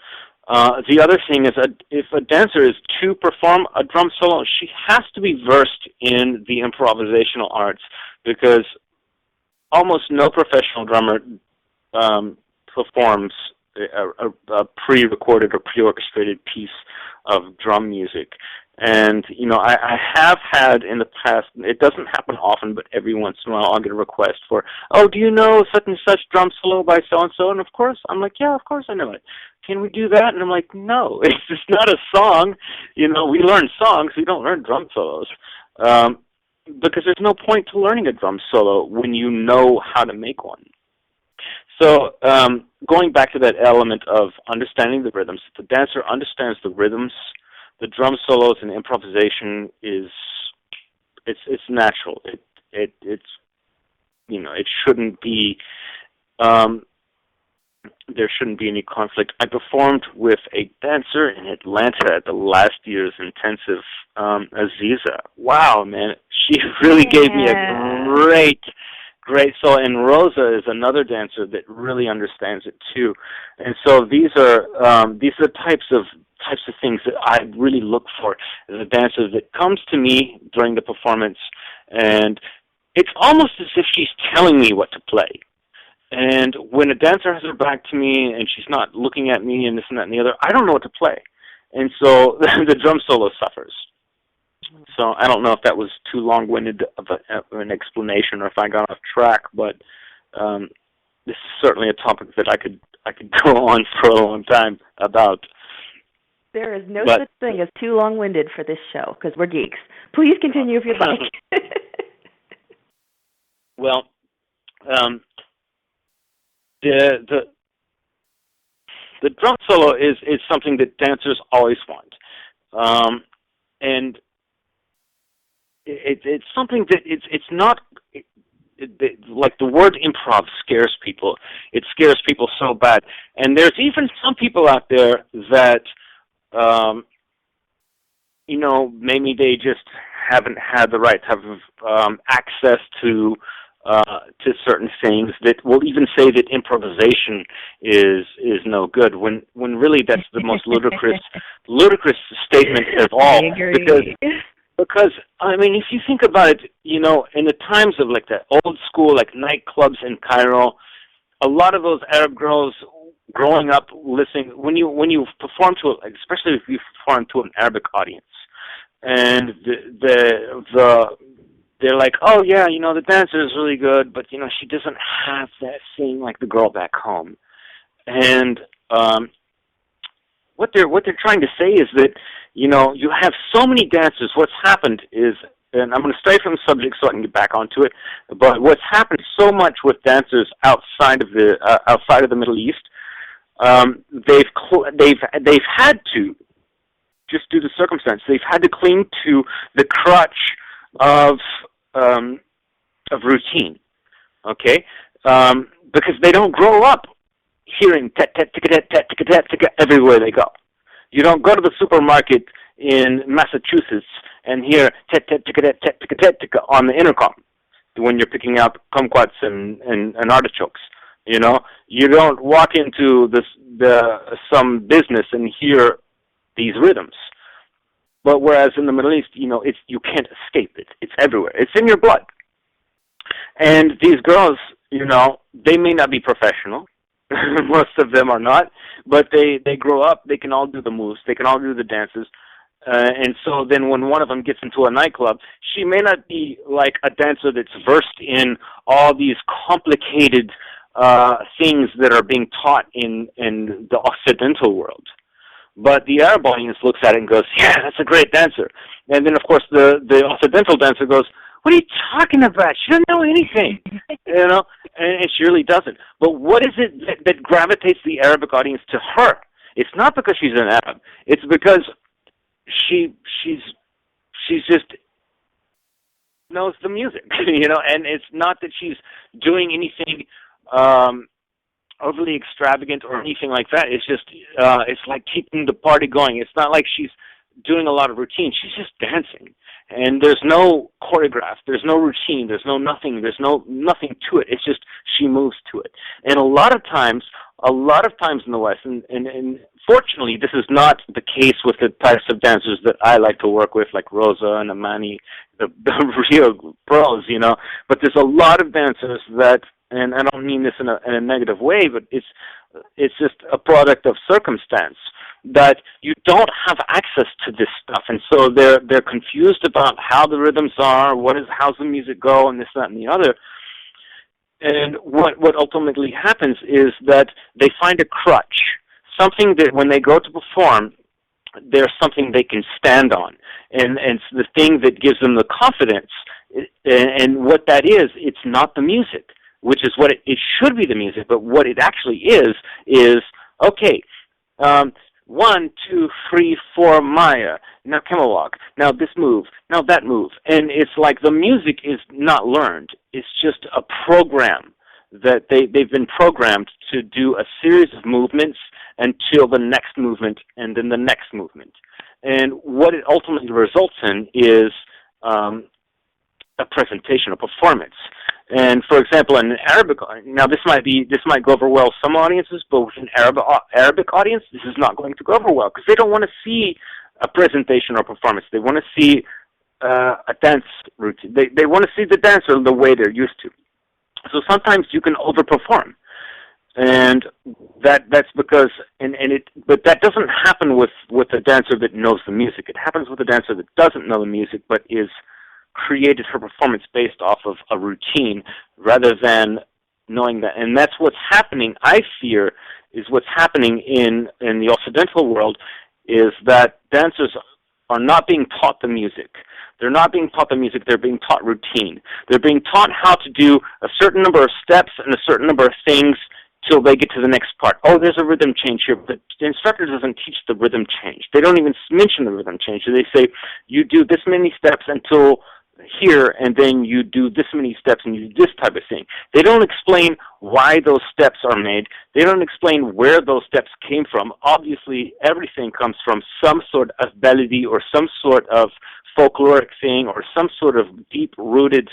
The other thing is if a dancer is to perform a drum solo, she has to be versed in the improvisational arts, because almost no professional drummer performs a pre-recorded or pre-orchestrated piece of drum music. And, I have had in the past, it doesn't happen often, but every once in a while I'll get a request for, do you know such and such drum solo by so-and-so? And of course, I'm like, yeah, of course I know it. Can we do that? And I'm like, no, it's just not a song. We learn songs, we don't learn drum solos. Because there's no point to learning a drum solo when you know how to make one. So going back to that element of understanding the rhythms, if the dancer understands the rhythms, the drum solos and improvisation it's natural. It's it shouldn't be there shouldn't be any conflict. I performed with a dancer in Atlanta at the last year's intensive, Aziza. Wow, man, she really gave me a great solo, and Rosa is another dancer that really understands it too. And so these are types of things that I really look for in a dancer that comes to me during the performance, and it's almost as if she's telling me what to play. And when a dancer has her back to me and she's not looking at me and this and that and the other, I don't know what to play. And so the drum solo suffers. So I don't know if that was too long-winded of an explanation or if I got off track, but this is certainly a topic that I could go on for a long time about. There is no such thing as too long-winded for this show, because we're geeks. Please continue if you'd like. Well, the drum solo is something that dancers always want, and it's something that it's not like the word improv scares people. It scares people so bad, and there's even some people out there that maybe they just haven't had the right type of access to certain things, that will even say that improvisation is no good, when really that's the most ludicrous statement of all. Because I mean, if you think about it, in the times of like the old school like nightclubs in Cairo, a lot of those Arab girls growing up listening, when you perform to, especially if you perform to an Arabic audience, and they're like, oh yeah, the dancer is really good, but she doesn't have that thing like the girl back home. And what they're trying to say is that you have so many dancers. What's happened is, and I'm going to stray from the subject so I can get back onto it, but what's happened so much with dancers outside of the Middle East, they've had to, just due to circumstance, they've had to cling to the crutch of routine, okay? Because they don't grow up hearing tat tat tat tat tat tat tat everywhere they go. You don't go to the supermarket in Massachusetts and hear tat tat tat tat tat tat on the intercom when you're picking up kumquats and artichokes. You don't walk into some business and hear these rhythms. But whereas in the Middle East, you can't escape it. It's everywhere. It's in your blood. And these girls, they may not be professional. Most of them are not. But they grow up. They can all do the moves. They can all do the dances. And so then when one of them gets into a nightclub, she may not be like a dancer that's versed in all these complicated things that are being taught in the Occidental world. But the Arab audience looks at it and goes, yeah, that's a great dancer. And then, of course, the Occidental dancer goes, what are you talking about? She doesn't know anything, you know, and she really doesn't. But what is it that gravitates the Arabic audience to her? It's not because she's an Arab. It's because she's just knows the music, you know, and it's not that she's doing anything overly extravagant or anything like that. It's just it's like keeping the party going. It's not like she's doing a lot of routine. She's just dancing, and there's no choreograph, there's no routine, there's no nothing, there's nothing to it. It's just she moves to it. And a lot of times in the West, and fortunately this is not the case with the types of dancers that I like to work with, like Rosa and Amani, the real pros, you know. But there's a lot of dancers that, and I don't mean this in a negative way, but it's just a product of circumstance, that you don't have access to this stuff, and so they're confused about how the rhythms are, how's the music go, and this, that, and the other. And what ultimately happens is that they find a crutch, something that when they go to perform, there's something they can stand on, and it's the thing that gives them the confidence. And what that is, it's not the music, which is what it should be, the music, but what it actually is okay. 1, 2, 3, 4, Maya. Now camel walk. Now this move. Now that move. And it's like the music is not learned. It's just a program that they've been programmed to do a series of movements until the next movement and then the next movement. And what it ultimately results in is a presentation, a performance. And for example, in an Arabic, now this might go over well with some audiences, but with an Arabic audience, this is not going to go over well because they don't want to see a presentation or performance. They want to see a dance routine. They want to see the dancer the way they're used to. So sometimes you can overperform, and that's because but that doesn't happen with a dancer that knows the music. It happens with a dancer that doesn't know the music but is created her performance based off of a routine rather than knowing that. And that's what's happening, I fear, is what's happening in the Occidental world, is that dancers are not being taught the music. They're not being taught the music, they're being taught routine. They're being taught how to do a certain number of steps and a certain number of things till they get to the next part. Oh, there's a rhythm change here, but the instructor doesn't teach the rhythm change. They don't even mention the rhythm change. They say, you do this many steps until here, and then you do this many steps and you do this type of thing. They don't explain why those steps are made. They don't explain where those steps came from. Obviously, everything comes from some sort of melody or some sort of folkloric thing or some sort of deep-rooted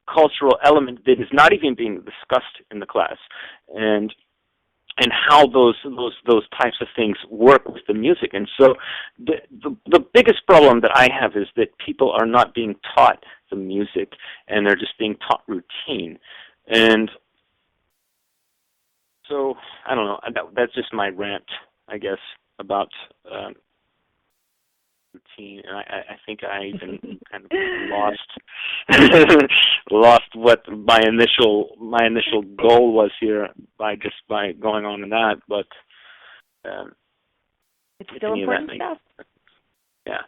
cultural element that is not even being discussed in the class. And how those types of things work with the music. And so the biggest problem that I have is that people are not being taught the music, and they're just being taught routine. And so, I don't know, that's just my rant, I guess, about routine. And I think I even kind of lost what my initial goal was here by going on in that. But it's still important stuff. Yeah.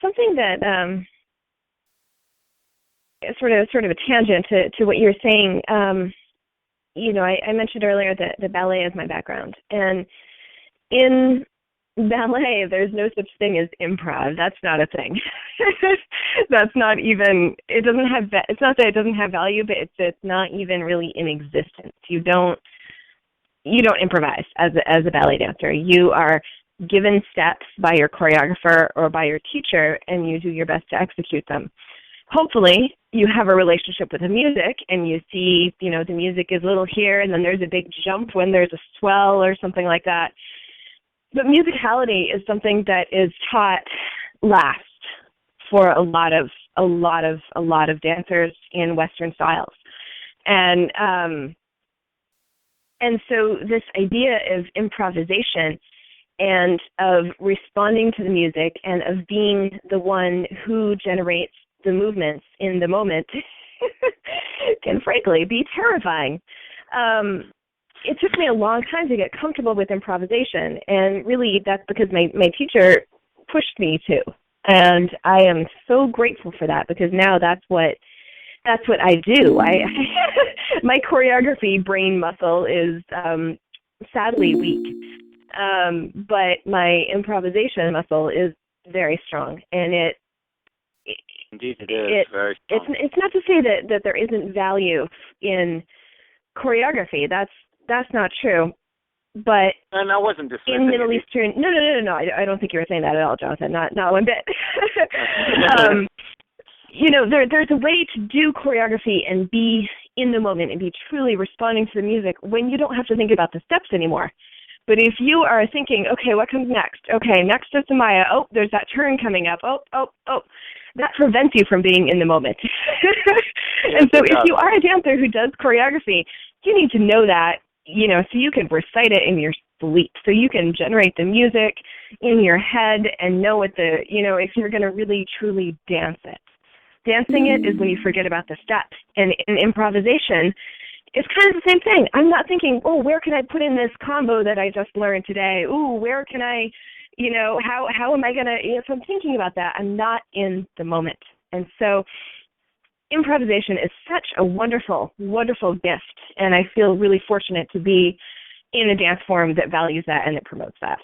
Something that sort of a tangent to what you were saying. You know, I mentioned earlier that the ballet is my background, and in ballet, there's no such thing as improv. That's not a thing. That's not even. It doesn't have. It's not that it doesn't have value, but it's not even really in existence. You don't improvise as a ballet dancer. You are given steps by your choreographer or by your teacher, and you do your best to execute them. Hopefully, you have a relationship with the music, and you see, you know, the music is a little here, and then there's a big jump when there's a swell or something like that. But musicality is something that is taught last for a lot of dancers in Western styles, and so this idea of improvisation and of responding to the music and of being the one who generates the movements in the moment can frankly be terrifying. It took me a long time to get comfortable with improvisation, and really that's because my teacher pushed me to. And I am so grateful for that, because now that's what I do. My choreography brain muscle is sadly weak, but my improvisation muscle is very strong, and Indeed, it is very strong. It's not to say that there isn't value in choreography. That's not true. But and I wasn't dismissing in Middle Eastern, no. I don't think you were saying that at all, Jonathan. Not one bit. There's a way to do choreography and be in the moment and be truly responding to the music when you don't have to think about the steps anymore. But if you are thinking, okay, what comes next? Okay, next is the Maya. Oh, there's that turn coming up. Oh. That prevents you from being in the moment. And so if you are a dancer who does choreography, you need to know that, so you can recite it in your sleep, so you can generate the music in your head and know what if you're going to really, truly dance it. Dancing it is when you forget about the steps. And in improvisation, it's kind of the same thing. I'm not thinking, where can I put in this combo that I just learned today? Where can I, how am I going to, if I'm thinking about that, I'm not in the moment. And so improvisation is such a wonderful, wonderful gift, and I feel really fortunate to be in a dance form that values that and that promotes that.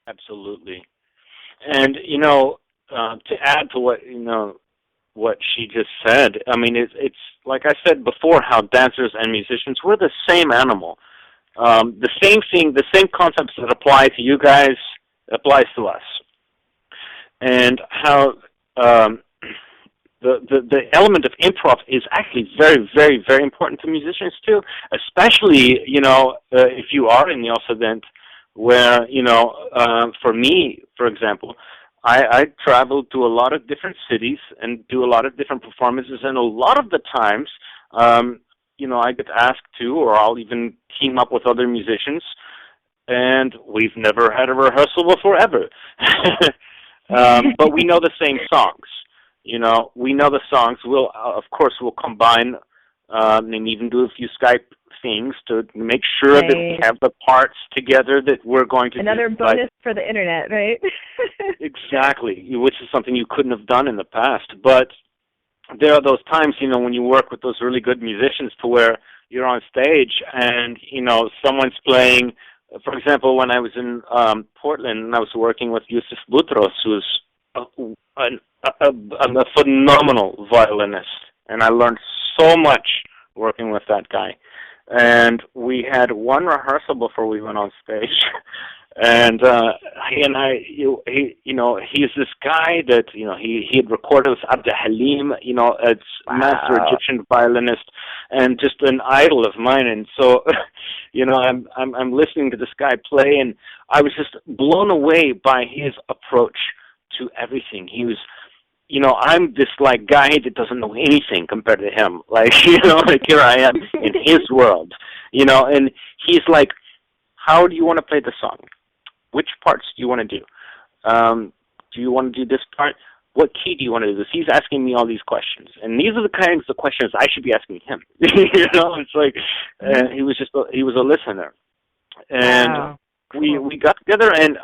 Absolutely. And, to add to what she just said, I mean, it's like I said before, how dancers and musicians, we're the same animal. The same thing, the same concepts that apply to you guys applies to us. And how the element of improv is actually very, very, very important to musicians too, especially, if you are in the Occident, where, for me, for example, I travel to a lot of different cities and do a lot of different performances, and a lot of the times, I get asked to, or I'll even team up with other musicians, and we've never had a rehearsal before ever. But we know the same songs. We know the songs. We'll combine and even do a few Skype things to make sure that we have the parts together that we're going to do. Another bonus for the internet, right? Exactly, which is something you couldn't have done in the past. But there are those times, when you work with those really good musicians to where you're on stage and, someone's playing. For example, when I was in Portland and I was working with Yusuf Boutros, who's a phenomenal violinist, and I learned so much working with that guy. And we had one rehearsal before we went on stage, and he and I, he's this guy that he had recorded with Abd Halim, as master Egyptian violinist, and just an idol of mine. And so, I'm listening to this guy play, and I was just blown away by his approach to everything. He was, I'm this guy that doesn't know anything compared to him. Here I am in his world, and he's like, how do you want to play the song? Which parts do you want to do? Do you want to do this part? What key do you want to do this? He's asking me all these questions, and these are the kinds of questions I should be asking him. It's like he was a listener, and we got together, and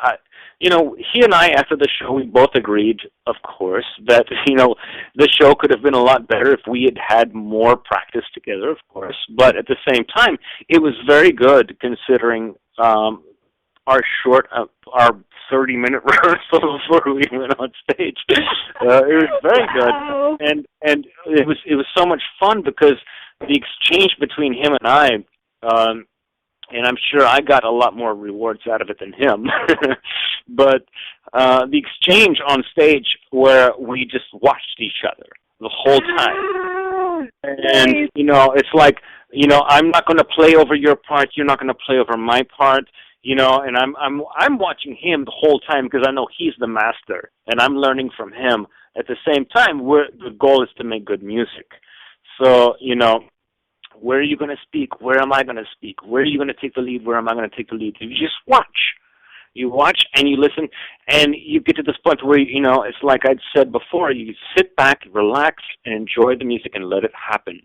he and I, after the show, we both agreed, of course, that, the show could have been a lot better if we had more practice together, of course. But at the same time, it was very good considering our 30-minute rehearsal before we went on stage. It was very good, and it was so much fun because the exchange between him and I. And I'm sure I got a lot more rewards out of it than him. But the exchange on stage where we just watched each other the whole time. And, it's like, I'm not going to play over your part, you're not going to play over my part, and I'm watching him the whole time because I know he's the master, and I'm learning from him. At the same time, the goal is to make good music. So, where are you going to speak? Where am I going to speak? Where are you going to take the lead? Where am I going to take the lead? You just watch. You watch and you listen, and you get to this point where, it's like I'd said before, you sit back, relax, and enjoy the music and let it happen.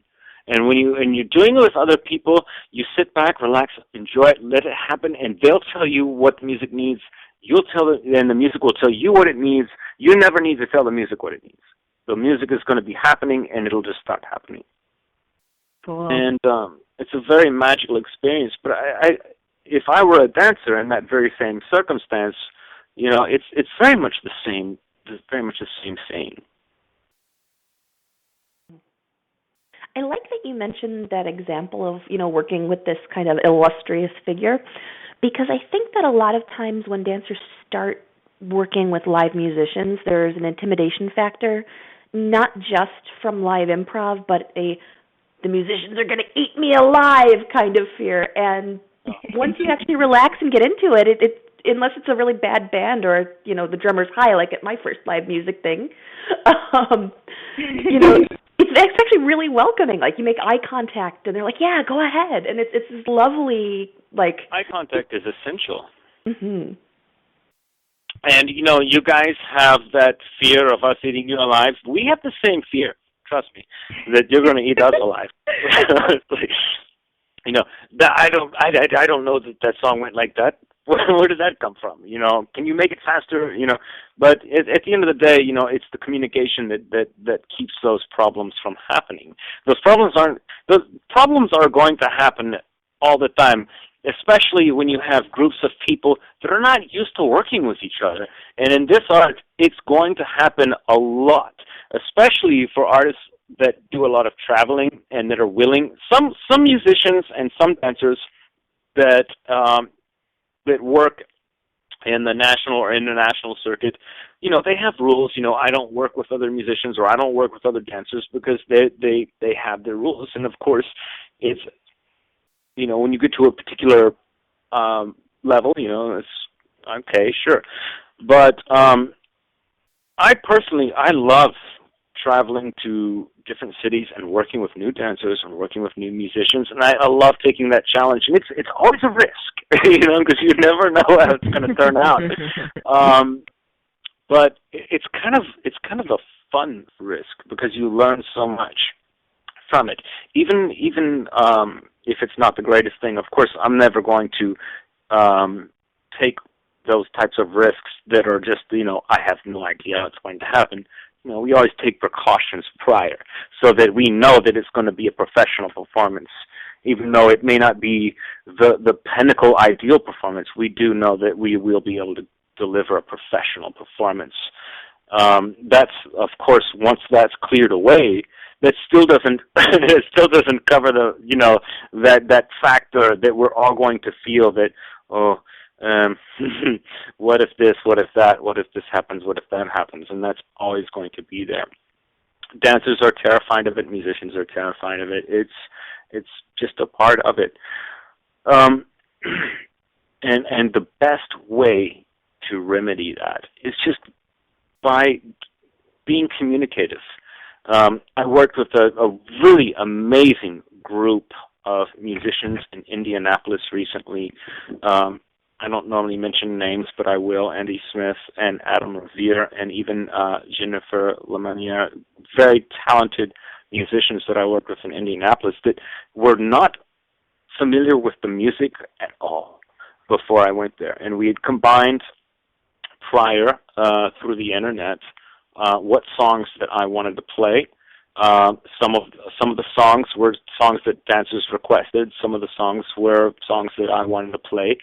And when you're doing it with other people, you sit back, relax, enjoy it, let it happen, and they'll tell you what the music needs. You'll tell it, and the music will tell you what it needs. You never need to tell the music what it needs. The music is going to be happening, and it'll just start happening. Cool. And it's a very magical experience. But if I were a dancer in that very same circumstance, it's very much the same. It's very much the same thing. I like that you mentioned that example of, working with this kind of illustrious figure, because I think that a lot of times when dancers start working with live musicians, there's an intimidation factor, not just from live improv, but the musicians are going to eat me alive kind of fear. And once you actually relax and get into it, unless it's a really bad band or, the drummer's high, like at my first live music thing, it's actually really welcoming. Like, you make eye contact, and they're like, yeah, go ahead. And it's this lovely, like... Eye contact is essential. Mm-hmm. And, you guys have that fear of us eating you alive. We have the same fear, trust me, that you're going to eat us alive. I don't know that song went like that. Where did that come from? Can you make it faster? But at the end of the day, it's the communication that keeps those problems from happening. Those problems are going to happen all the time, especially when you have groups of people that are not used to working with each other. And in this art, it's going to happen a lot, especially for artists that do a lot of traveling and that are willing. Some musicians and some dancers that work in the national or international circuit, they have rules. I don't work with other musicians, or I don't work with other dancers, because they have their rules. And of course, it's, when you get to a particular level, it's okay, sure. But I love traveling to different cities and working with new dancers and working with new musicians, and I love taking that challenge. And it's always a risk, because you never know how it's going to turn out. But it's kind of a fun risk, because you learn so much from it. Even if it's not the greatest thing, of course, I'm never going to take those types of risks that are just, I have no idea how it's going to happen. We always take precautions prior so that we know that it's going to be a professional performance. Even though it may not be the pinnacle ideal performance, we do know that we will be able to deliver a professional performance. That's, of course, once that's cleared away, that still doesn't cover the that factor that we're all going to feel that, what if this, what if that, what if this happens, what if that happens, and that's always going to be there. Dancers are terrified of it, musicians are terrified of it. It's just a part of it. And the best way to remedy that is just by being communicative. I worked with a really amazing group of musicians in Indianapolis recently. I don't normally mention names, but I will. Andy Smith and Adam Revere, and even Jennifer Lemanier, very talented musicians that I worked with in Indianapolis that were not familiar with the music at all before I went there. And we had combined prior through the internet what songs that I wanted to play. Some of the songs were songs that dancers requested. Some of the songs were songs that I wanted to play.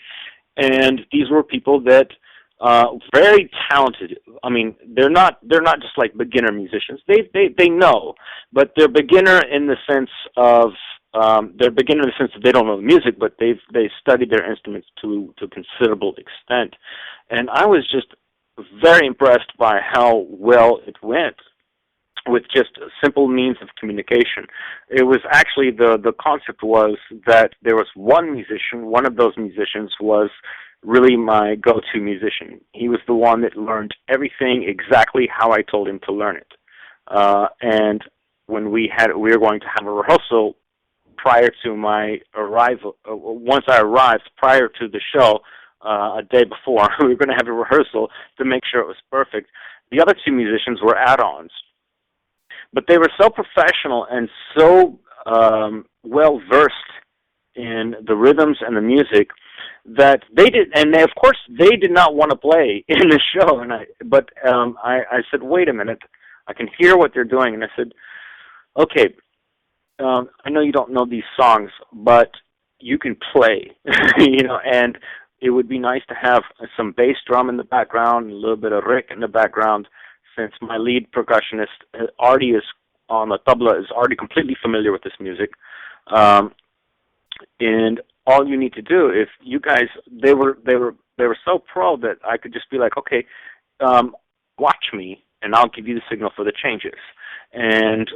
And these were people that very talented. I mean, they're not just like beginner musicians. They know, but they're beginner in the sense of that they don't know the music, but they studied their instruments to a considerable extent. And I was just very impressed by how well it went with just a simple means of communication. It was actually, the concept was that there was one musician, one of those musicians was really my go-to musician. He was the one that learned everything exactly how I told him to learn it. And when we were going to have a rehearsal prior to my arrival, once I arrived, prior to the show, a day before. We were going to have a rehearsal to make sure it was perfect. The other two musicians were add-ons. But they were so professional and so well-versed in the rhythms and the music that they did, and they, of course, they did not want to play in the show. And I said, wait a minute, I can hear what they're doing. And I said, okay, I know you don't know these songs, but you can play, and it would be nice to have some bass drum in the background, a little bit of Rick in the background, since my lead percussionist already is on the tabla, is already completely familiar with this music. And all you need to do, if you guys, they were so pro that I could just be like, okay, watch me, and I'll give you the signal for the changes. And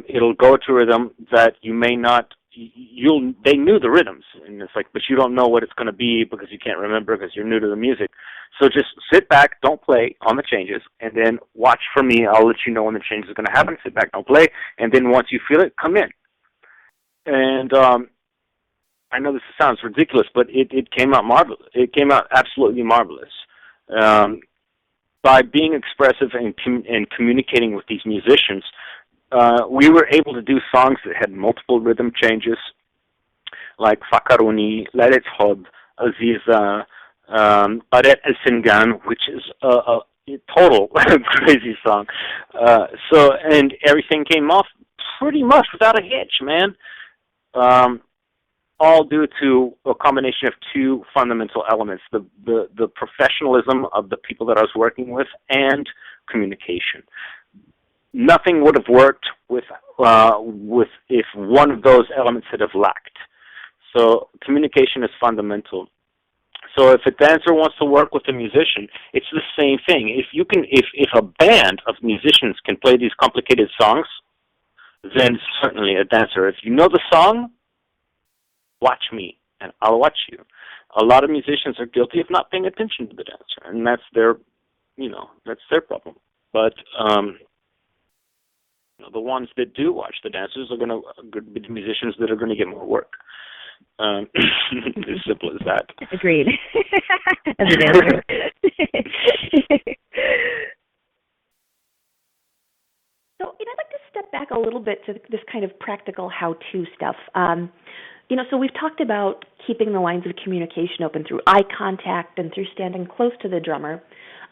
it'll go to a rhythm that you may not, they knew the rhythms, and it's like, but you don't know what it's going to be because you can't remember because you're new to the music. So just sit back, don't play on the changes, and then watch for me. I'll let you know when the change is going to happen. Sit back, don't play, and then once you feel it, come in. And I know this sounds ridiculous, but it came out marvelous. It came out absolutely marvelous. By being expressive and communicating with these musicians, we were able to do songs that had multiple rhythm changes, like Fakaruni, Let It Hod, Aziza, Aret El Singan, which is a total crazy song. And everything came off pretty much without a hitch, man. All due to a combination of two fundamental elements, the professionalism of the people that I was working with and communication. Nothing would have worked with if one of those elements had have lacked. So communication is fundamental. So if a dancer wants to work with a musician, it's the same thing. If a band of musicians can play these complicated songs, then certainly a dancer. If you know the song, watch me, and I'll watch you. A lot of musicians are guilty of not paying attention to the dancer, and that's their problem. But the ones that do watch the dancers are going to be the musicians that are going to get more work. As simple as that. Agreed. As a dancer. So, I'd like to step back a little bit to this kind of practical how-to stuff. So we've talked about keeping the lines of communication open through eye contact and through standing close to the drummer.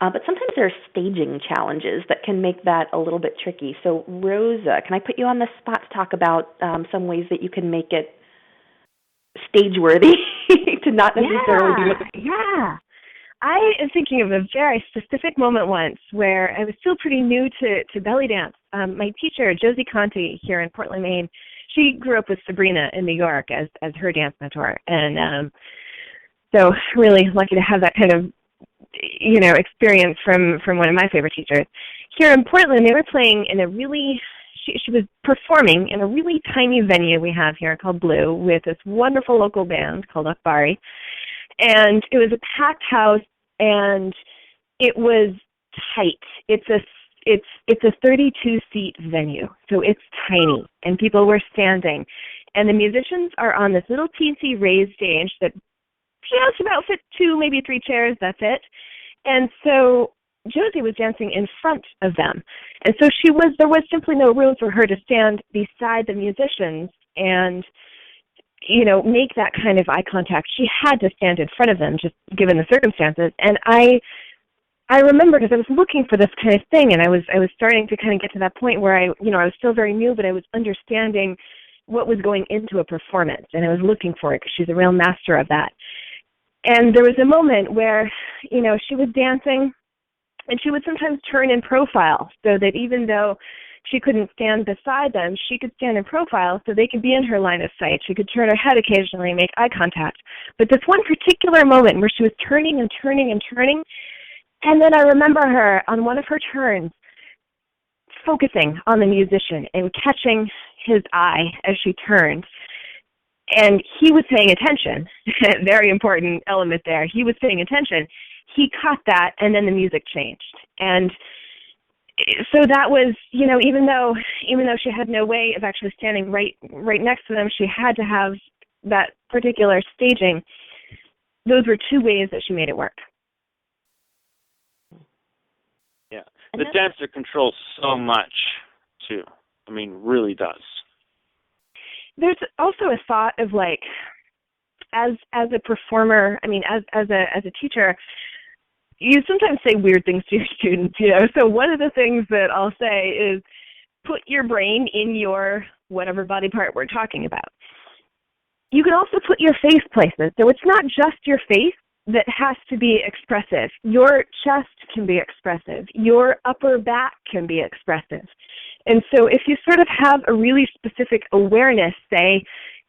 But sometimes there are staging challenges that can make that a little bit tricky. So, Rosa, can I put you on the spot to talk about some ways that you can make it stage-worthy to not necessarily be looking? Yeah. I am thinking of a very specific moment once where I was still pretty new to belly dance. My teacher, Josie Conti, here in Portland, Maine, she grew up with Sabrina in New York as her dance mentor. And so really lucky to have that kind of, experience from one of my favorite teachers. Here in Portland, they were playing in a really, she was performing in a really tiny venue we have here called Blue with this wonderful local band called Akbari. And it was a packed house, and it was tight. It's a 32-seat venue, so it's tiny, and people were standing. And the musicians are on this little teensy raised stage that just about fit 2, maybe 3 chairs, that's it. And so Josie was dancing in front of them. And so there was simply no room for her to stand beside the musicians and, make that kind of eye contact. She had to stand in front of them, just given the circumstances. And I remember, because I was looking for this kind of thing, and I was starting to kind of get to that point where I was still very new, but I was understanding what was going into a performance, and I was looking for it because she's a real master of that. And there was a moment where, she was dancing, and she would sometimes turn in profile so that even though she couldn't stand beside them, she could stand in profile so they could be in her line of sight. She could turn her head occasionally and make eye contact. But this one particular moment where she was turning and turning and turning, and then I remember her on one of her turns focusing on the musician and catching his eye as she turned. And he was paying attention. Very important element there. He was paying attention. He caught that, and then the music changed. And so that was, even though she had no way of actually standing right next to them, she had to have that particular staging. those were two ways that she made it work. Yeah. The dancer controls so much, too. I mean, really does. There's also a thought of, like, as a performer, I mean, as a teacher, you sometimes say weird things to your students, you know. So one of the things that I'll say is put your brain in your whatever body part we're talking about. You can also put your face places. So it's not just your face that has to be expressive. Your chest can be expressive. Your upper back can be expressive. And so if you sort of have a really specific awareness, say,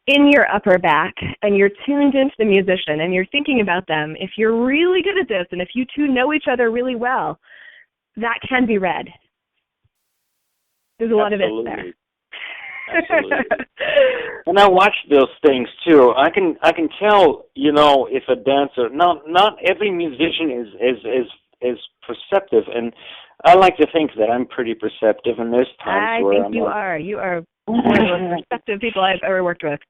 in your upper back, and you're tuned into the musician, and you're thinking about them, if you're really good at this, and if you two know each other really well, that can be read. There's a lot of it there. Absolutely. And I watch those things too. I can tell, you know, if a dancer. Not every musician is perceptive, and I like to think that I'm pretty perceptive. And there's times where I think you are. You are one of the most perceptive people I've ever worked with.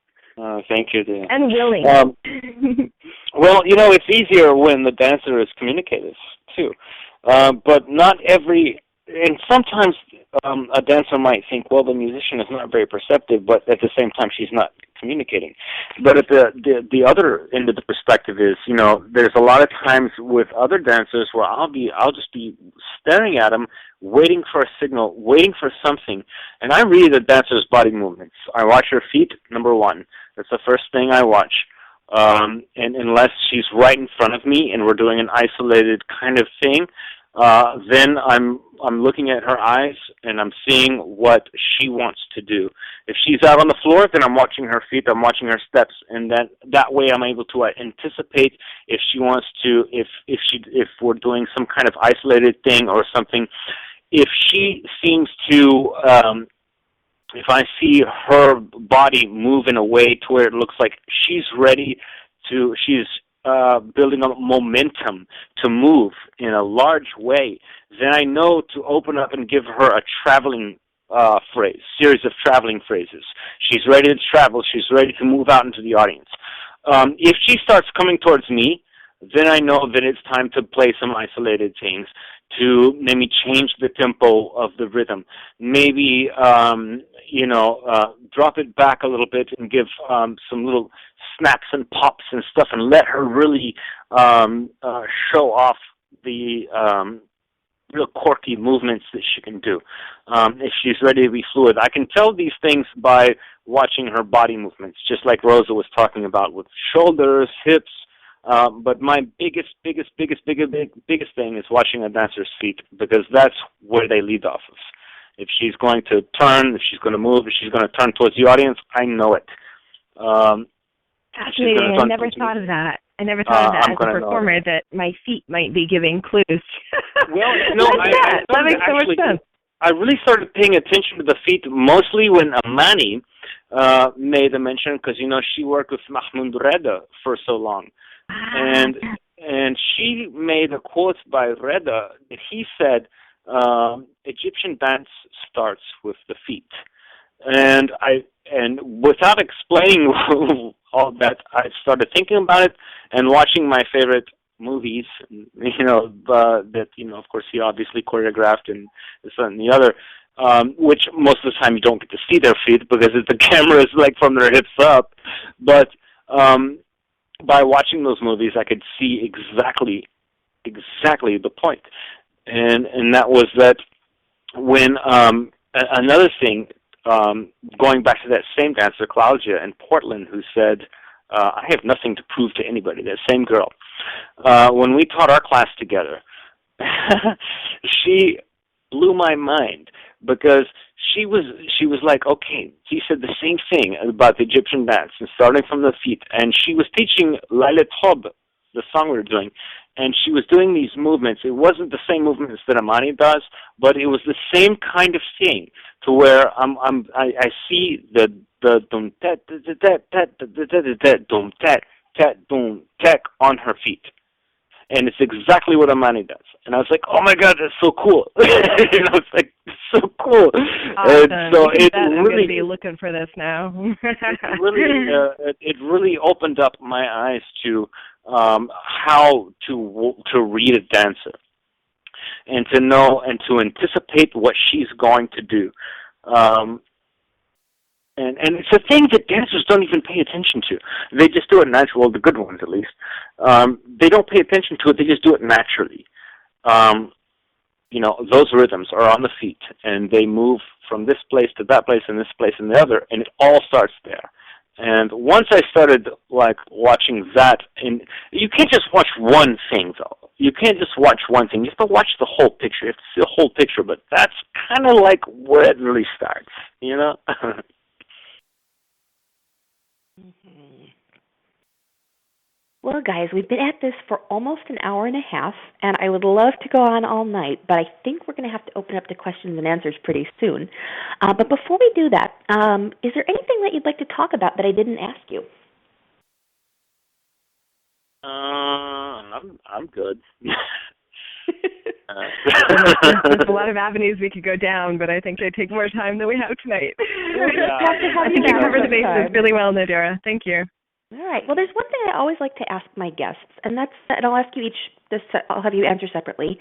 Thank you, dear. And willing. Well, you know, it's easier when the dancer is communicative too, but not every. And sometimes a dancer might think, well, the musician is not very perceptive, but at the same time, she's not communicating. But at the other end of the perspective is, you know, there's a lot of times with other dancers where I'll just be staring at them, waiting for a signal, waiting for something, and I read the dancer's body movements. I watch her feet, number one. That's the first thing I watch. And unless she's right in front of me and we're doing an isolated kind of thing, then I'm looking at her eyes and I'm seeing what she wants to do. If she's out on the floor, then I'm watching her feet, I'm watching her steps, and that way I'm able to anticipate if she wants to, if we're doing some kind of isolated thing or something. If she seems to, if I see her body move in a way to where it looks like she's ready to, she's building up momentum to move in a large way, then I know to open up and give her a traveling series of traveling phrases. She's ready to travel. She's ready to move out into the audience. If she starts coming towards me, then I know that it's time to play some isolated things, to maybe change the tempo of the rhythm. Maybe, drop it back a little bit and give some little snaps and pops and stuff and let her really show off the real quirky movements that she can do. If she's ready to be fluid, I can tell these things by watching her body movements, just like Rosa was talking about with shoulders, hips. But my biggest thing is watching a dancer's feet, because that's where they lead off of. If she's going to turn, if she's going to move, if she's going to turn towards the audience, I know it. Fascinating. I never thought of that. I never thought of that as a performer, that my feet might be giving clues. Well, no, that makes so much sense. I really started paying attention to the feet mostly when Amani made a mention, because, you know, she worked with Mahmoud Reda for so long. And she made a quote by Reda that he said, Egyptian dance starts with the feet. And without explaining all that, I started thinking about it and watching my favorite movies, that, of course, he obviously choreographed and this and the other, which most of the time you don't get to see their feet because the camera is like from their hips up. But by watching those movies, I could see exactly the point. And that was that when another thing, going back to that same dancer, Claudia in Portland, who said, I have nothing to prove to anybody, that same girl. When we taught our class together, she blew my mind, because she was like, okay, he said the same thing about the Egyptian dance, and starting from the feet, and she was teaching Lailet Hob, the song we were doing, and she was doing these movements. It wasn't the same movements that Amani does, but it was the same kind of thing, to where I see the dum tat dum tat tat dum tat on her feet, and it's exactly what Amani does. And I was like, oh my God, that's so cool! It's like so cool. Awesome. And so I'm going to be looking for this now. it really opened up my eyes to how to read a dancer, and to know and to anticipate what she's going to do. And it's a thing that dancers don't even pay attention to. They just do it naturally, well, the good ones at least. They don't pay attention to it, they just do it naturally. Those rhythms are on the feet, and they move from this place to that place and this place and the other, and it all starts there. And once I started watching that, and you can't just watch one thing though. You can't just watch one thing. You have to watch the whole picture. You have to see the whole picture. But that's kind of like where it really starts, Well, guys, we've been at this for almost an hour and a half, and I would love to go on all night, but I think we're going to have to open up to questions and answers pretty soon. But before we do that, is there anything that you'd like to talk about that I didn't ask you? I'm good. There's a lot of avenues we could go down, but I think they take more time than we have tonight. Yeah. I think you covered the bases really well, Nadira. Thank you. All right. Well, there's one thing I always like to ask my guests, and I'll ask you I'll have you answer separately.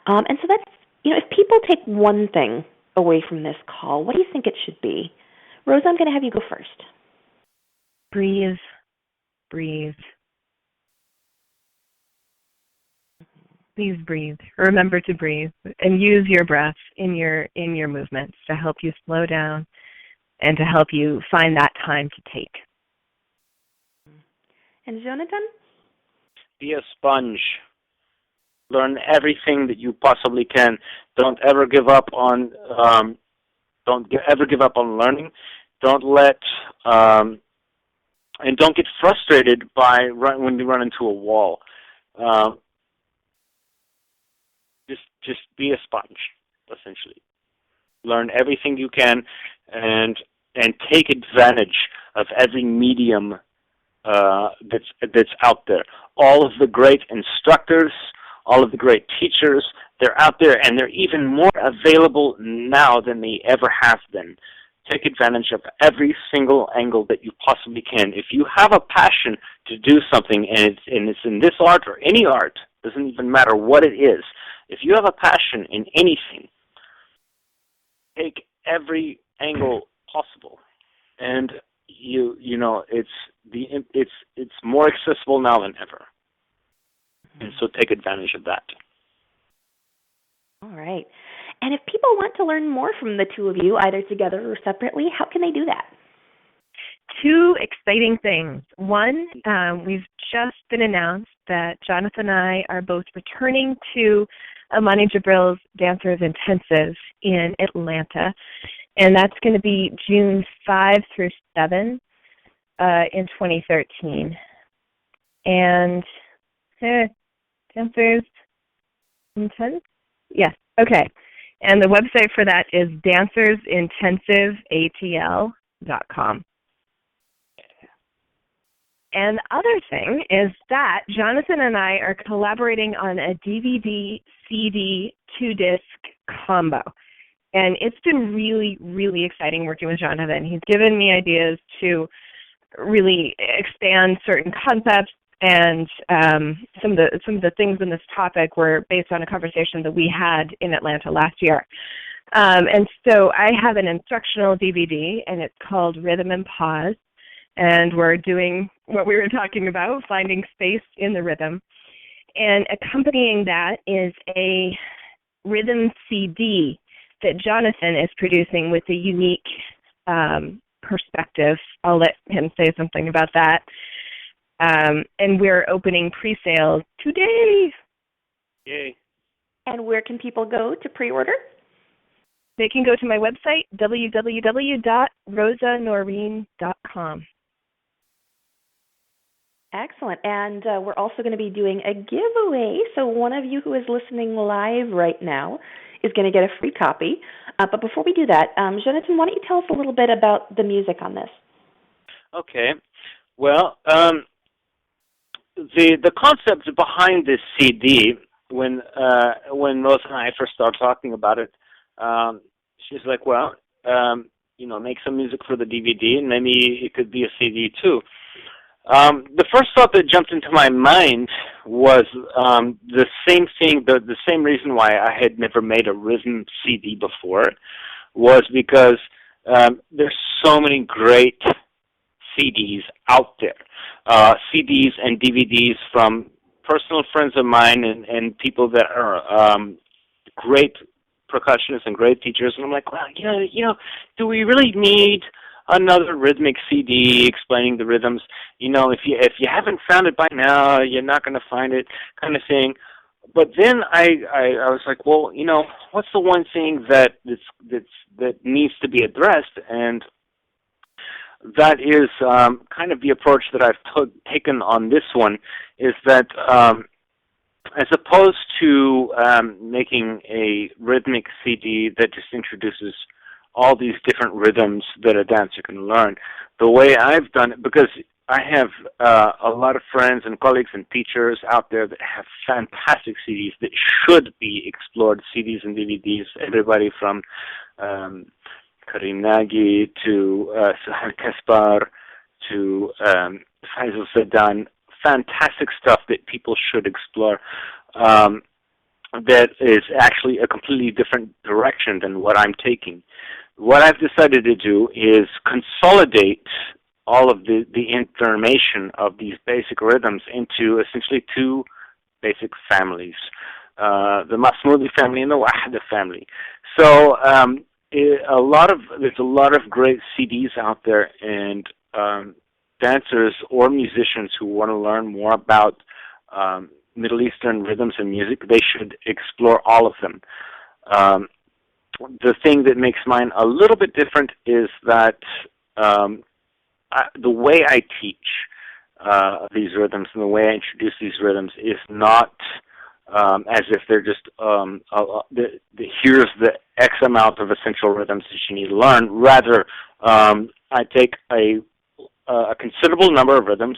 And so that's, if people take one thing away from this call, what do you think it should be? Rosa, I'm going to have you go first. Breathe. Breathe. Please breathe. Remember to breathe, and use your breath in your movements to help you slow down and to help you find that time to take. And Jonatan? Be a sponge. Learn everything that you possibly can. Don't ever give up on. Ever give up on learning. Don't let. And don't get frustrated when you run into a wall. Just be a sponge, essentially. Learn everything you can, and take advantage of every medium that's out there. All of the great instructors, all of the great teachers, they're out there, and they're even more available now than they ever have been. Take advantage of every single angle that you possibly can. If you have a passion to do something, and it's in this art or any art, doesn't even matter what it is. If you have a passion in anything, take every angle possible, and it's more accessible now than ever, and so take advantage of that. All right. And if people want to learn more from the two of you, either together or separately, how can they do that? Two exciting things. One, we've just been announced that Jonathan and I are both returning to Amani Jabril's Dancers Intensive in Atlanta, and that's going to be June 5 through 7 in 2013. And Dancers Intensive? Yes, okay. And the website for that is dancersintensiveatl.com. And the other thing is that Jonathan and I are collaborating on a DVD-CD 2-disc combo. And it's been really, really exciting working with Jonathan. He's given me ideas to really expand certain concepts, and some of the things in this topic were based on a conversation that we had in Atlanta last year. And so I have an instructional DVD, and it's called Rhythm and Pause. And we're doing what we were talking about, finding space in the rhythm. And accompanying that is a rhythm CD that Jonathan is producing with a unique perspective. I'll let him say something about that. And we're opening pre-sales today. Yay. And where can people go to pre-order? They can go to my website, www.rosanoreen.com. Excellent. And we're also going to be doing a giveaway. So one of you who is listening live right now is going to get a free copy. But before we do that, Jonatan, why don't you tell us a little bit about the music on this? Okay. Well, the concept behind this CD, when Rosa and I first started talking about it, she's like, well, make some music for the DVD, and maybe it could be a CD too. The first thought that jumped into my mind was the same thing, the same reason why I had never made a rhythm CD before was because there's so many great CDs out there, CDs and DVDs from personal friends of mine and people that are great percussionists and great teachers, and I'm like, well, do we really need another rhythmic CD explaining the rhythms? If you haven't found it by now, you're not going to find it, kind of thing. But then I was like, well, what's the one thing that needs to be addressed? And that is kind of the approach that I've taken on this one, is that as opposed to making a rhythmic CD that just introduces all these different rhythms that a dancer can learn, the way I've done it, because I have a lot of friends and colleagues and teachers out there that have fantastic CDs that should be explored, CDs and DVDs, everybody from Karim Nagy to Sahar Kaspar to Faisal Sadan, fantastic stuff that people should explore, that is actually a completely different direction than what I'm taking. What I've decided to do is consolidate all of the information of these basic rhythms into essentially two basic families, the Masmoudi family and the Wahda family. So there's a lot of great CDs out there, and dancers or musicians who want to learn more about Middle Eastern rhythms and music, they should explore all of them. The thing that makes mine a little bit different is that the way I teach these rhythms and the way I introduce these rhythms is not as if they're just here's the X amount of essential rhythms that you need to learn. Rather, I take a considerable number of rhythms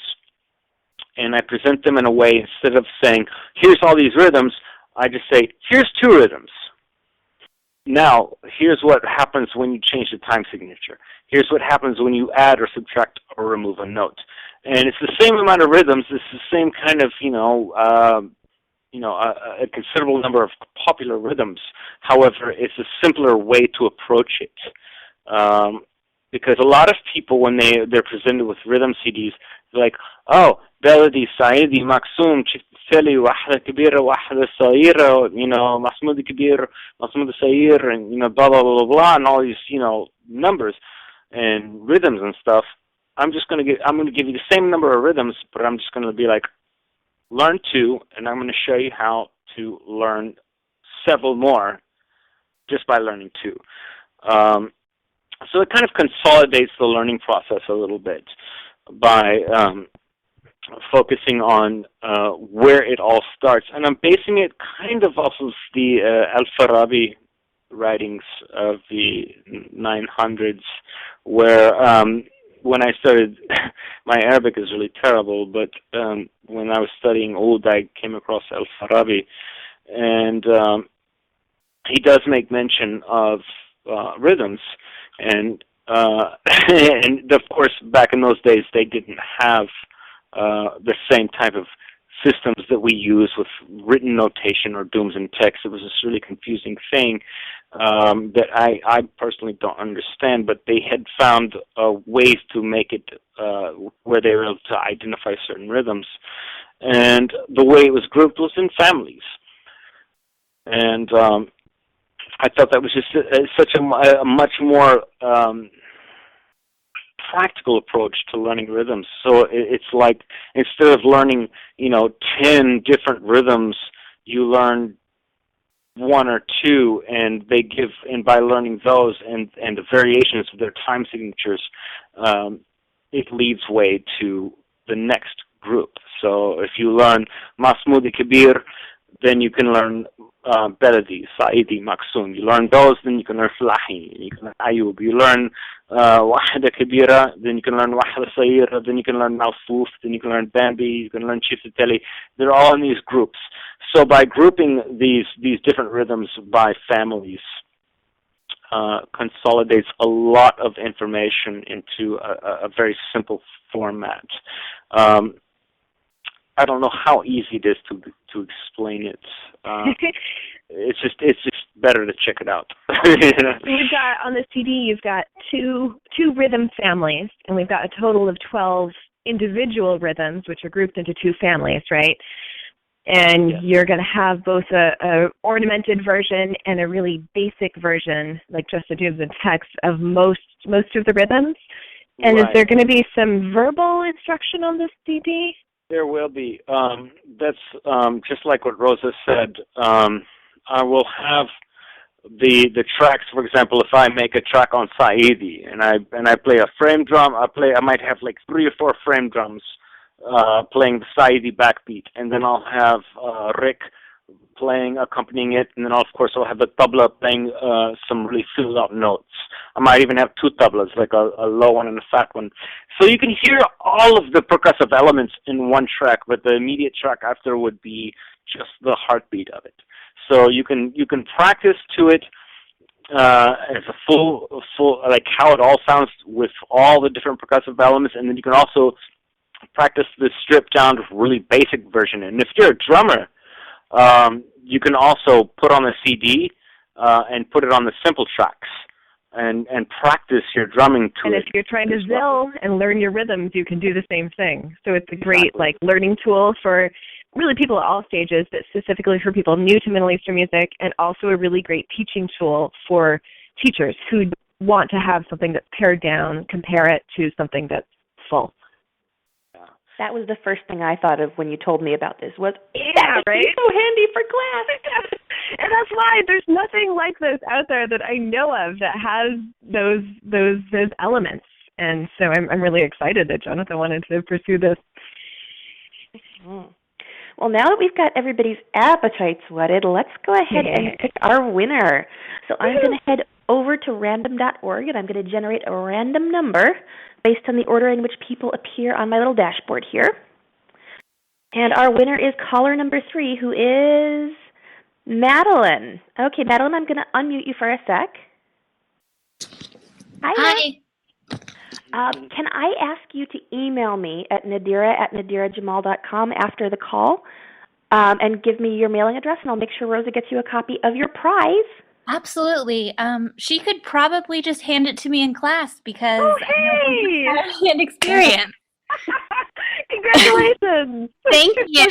and I present them in a way, instead of saying, here's all these rhythms, I just say, here's two rhythms. Now, here's what happens when you change the time signature. Here's what happens when you add or subtract or remove a note. And it's the same amount of rhythms. It's the same kind of, a considerable number of popular rhythms. However, it's a simpler way to approach it. Because a lot of people, when they're presented with rhythm CDs, they're like, oh, Beladi, Saidi, Maksum, Chifteli, Wahda Kabira, Wahda Saira, Mahmoud Kabir, Mahmoud Sair, and, blah, blah, blah, blah, and all these, numbers and rhythms and stuff. I'm going to give you the same number of rhythms, but I'm just going to be like, learn two, and I'm going to show you how to learn several more just by learning two. So it kind of consolidates the learning process a little bit by focusing on where it all starts. And I'm basing it kind of off of the Al-Farabi writings of the 900s, where when I started, my Arabic is really terrible, but when I was studying Oud, I came across Al-Farabi, and he does make mention of rhythms, and of course, back in those days, they didn't have the same type of systems that we use with written notation or dooms and text. It was this really confusing thing that I personally don't understand, but they had found ways to make it where they were able to identify certain rhythms. And the way it was grouped was in families. And I thought that was just such a much more practical approach to learning rhythms. So it's like, instead of learning, 10 different rhythms, you learn one or two, and by learning those and the variations of their time signatures, it leads way to the next group. So if you learn Masmoudi Kabir, then you can learn Beladi, Saidi, Maksum. You learn those, then you can learn Flahi, you can learn Ayub. You learn Wahda Kabira, then you can learn Wahda Saira, then you can learn Malfuf, then you can learn Bambi, you can learn Chifteli. They're all in these groups. So by grouping these different rhythms by families, consolidates a lot of information into a very simple format. I don't know how easy it is to explain it. It's just better to check it out. We've got on the CD. You've got two rhythm families, and we've got a total of 12 individual rhythms, which are grouped into two families, right? And you're going to have both a ornamented version and a really basic version, like just the dubs and text of most of the rhythms. And Is there going to be some verbal instruction on this CD? There will be. That's just like what Rosa said. I will have the tracks. For example, if I make a track on Saidi and I play a frame drum, I might have like 3 or 4 frame drums playing the Saidi backbeat, and then I'll have Rick accompanying it, and then of course I'll have the tabla playing some really filled out notes. I might even have 2 tablas, like a low one and a fat one. So you can hear all of the percussive elements in one track, but the immediate track after would be just the heartbeat of it. So you can practice to it as a full like how it all sounds with all the different percussive elements, and then you can also practice the stripped down really basic version. And if you're a drummer, you can also put on a CD and put it on the simple tracks and practice your drumming to it. And if you're trying to zill and learn your rhythms, you can do the same thing. So it's a great learning tool for really people at all stages, but specifically for people new to Middle Eastern music, and also a really great teaching tool for teachers who want to have something that's pared down, compare it to something that's full. That was the first thing I thought of when you told me about this. Was right? So handy for class. And that's why there's nothing like this out there that I know of that has those elements. And so I'm really excited that Jonatan wanted to pursue this. Well, now that we've got everybody's appetites whetted, let's go ahead and pick our winner. So I'm going to head over to random.org, and I'm going to generate a random number based on the order in which people appear on my little dashboard here. And our winner is caller number 3, who is Madeline. Okay, Madeline, I'm going to unmute you for a sec. Hi. Can I ask you to email me at nadira@nadirajamal.com after the call and give me your mailing address, and I'll make sure Rosa gets you a copy of your prize? Absolutely. She could probably just hand it to me in class because I know an experience. Congratulations. Thank you.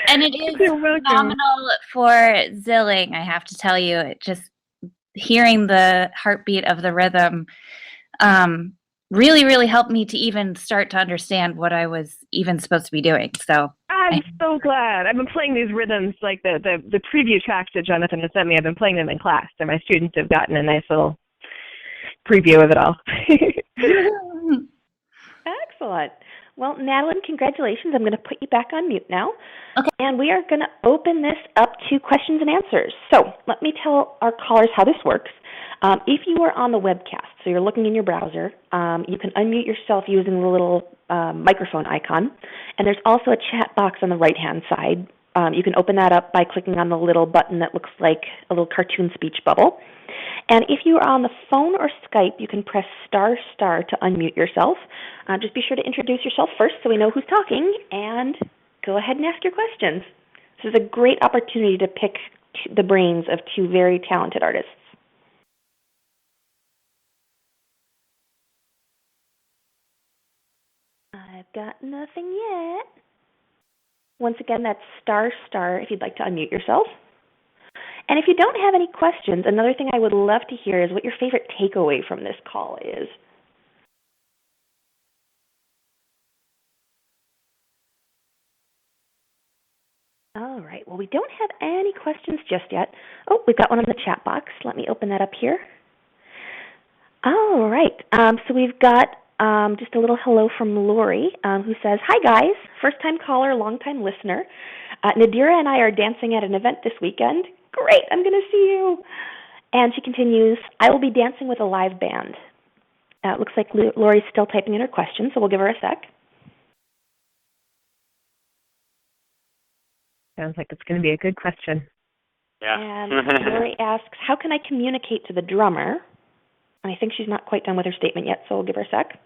And it is phenomenal for zilling, I have to tell you. It just hearing the heartbeat of the rhythm really, really helped me to even start to understand what I was even supposed to be doing. So I'm so glad. I've been playing these rhythms, like the preview tracks that Jonatan has sent me. I've been playing them in class, so my students have gotten a nice little preview of it all. Excellent. Well, Madeline, congratulations. I'm going to put you back on mute now. Okay. And we are going to open this up to questions and answers. So let me tell our callers how this works. If you are on the webcast, so you're looking in your browser, you can unmute yourself using the little microphone icon. And there's also a chat box on the right-hand side. You can open that up by clicking on the little button that looks like a little cartoon speech bubble. And if you are on the phone or Skype, you can press ** to unmute yourself. Just be sure to introduce yourself first so we know who's talking, and go ahead and ask your questions. This is a great opportunity to pick the brains of 2 very talented artists. I've got nothing yet. Once again, that's ** if you'd like to unmute yourself. And if you don't have any questions, another thing I would love to hear is what your favorite takeaway from this call is. All right. Well, we don't have any questions just yet. Oh, we've got one in the chat box. Let me open that up here. All right. So we've got just a little hello from Lori, who says, "Hi, guys. First-time caller, long-time listener. Nadira and I are dancing at an event this weekend. Great. I'm going to see you." And she continues, "I will be dancing with a live band." It looks like Lori's still typing in her question, so we'll give her a sec. Sounds like it's going to be a good question. Yeah. And Lori asks, how can I communicate to the drummer? And I think she's not quite done with her statement yet, so we'll give her a sec.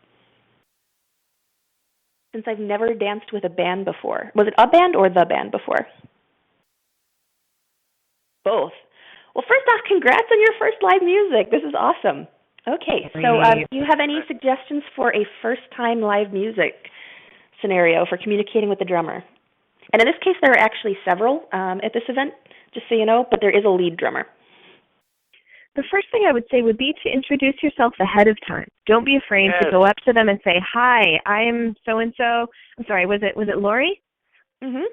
Since I've never danced with a band before. Was it a band or the band before? Both. Well, first off, congrats on your first live music. This is awesome. Okay, so do you have any suggestions for a first-time live music scenario for communicating with the drummer? And in this case, there are actually several at this event, just so you know, but there is a lead drummer. The first thing I would say would be to introduce yourself ahead of time. Don't be afraid to go up to them and say, "Hi, I'm so-and-so." I'm sorry, was it Lori? Mm-hmm.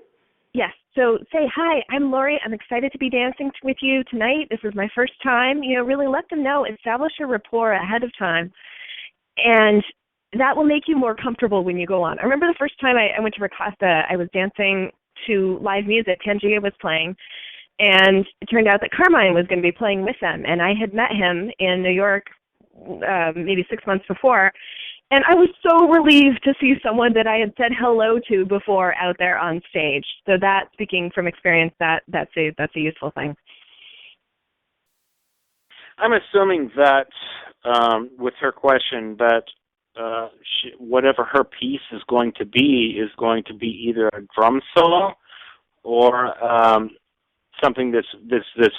Yes. So say, "Hi, I'm Lori. I'm excited to be dancing with you tonight. This is my first time." You know, really let them know, establish a rapport ahead of time. And that will make you more comfortable when you go on. I remember the first time I went to Rakasta, I was dancing to live music. Tangier was playing. And it turned out that Carmine was going to be playing with them. And I had met him in New York maybe 6 months before. And I was so relieved to see someone that I had said hello to before out there on stage. So that, speaking from experience, that's a useful thing. I'm assuming that with her question that whatever her piece is going to be either a drum solo or something that's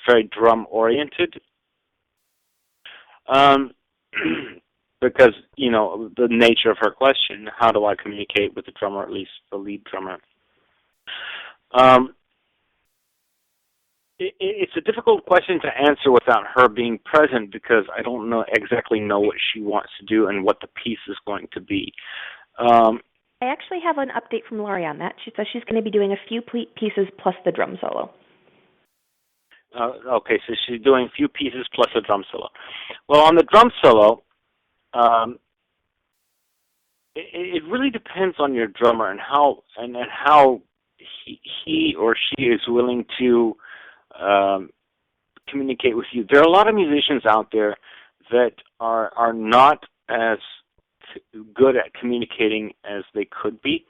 very drum oriented, because the nature of her question, how do I communicate with the drummer, at least the lead drummer? It's a difficult question to answer without her being present, because I don't exactly know what she wants to do and what the piece is going to be. I actually have an update from Lori on that. She says she's going to be doing a few pieces plus the drum solo. Okay, so she's doing a few pieces plus a drum solo. Well, on the drum solo, it really depends on your drummer and how he or she is willing to communicate with you. There are a lot of musicians out there that are not as good at communicating as they could be.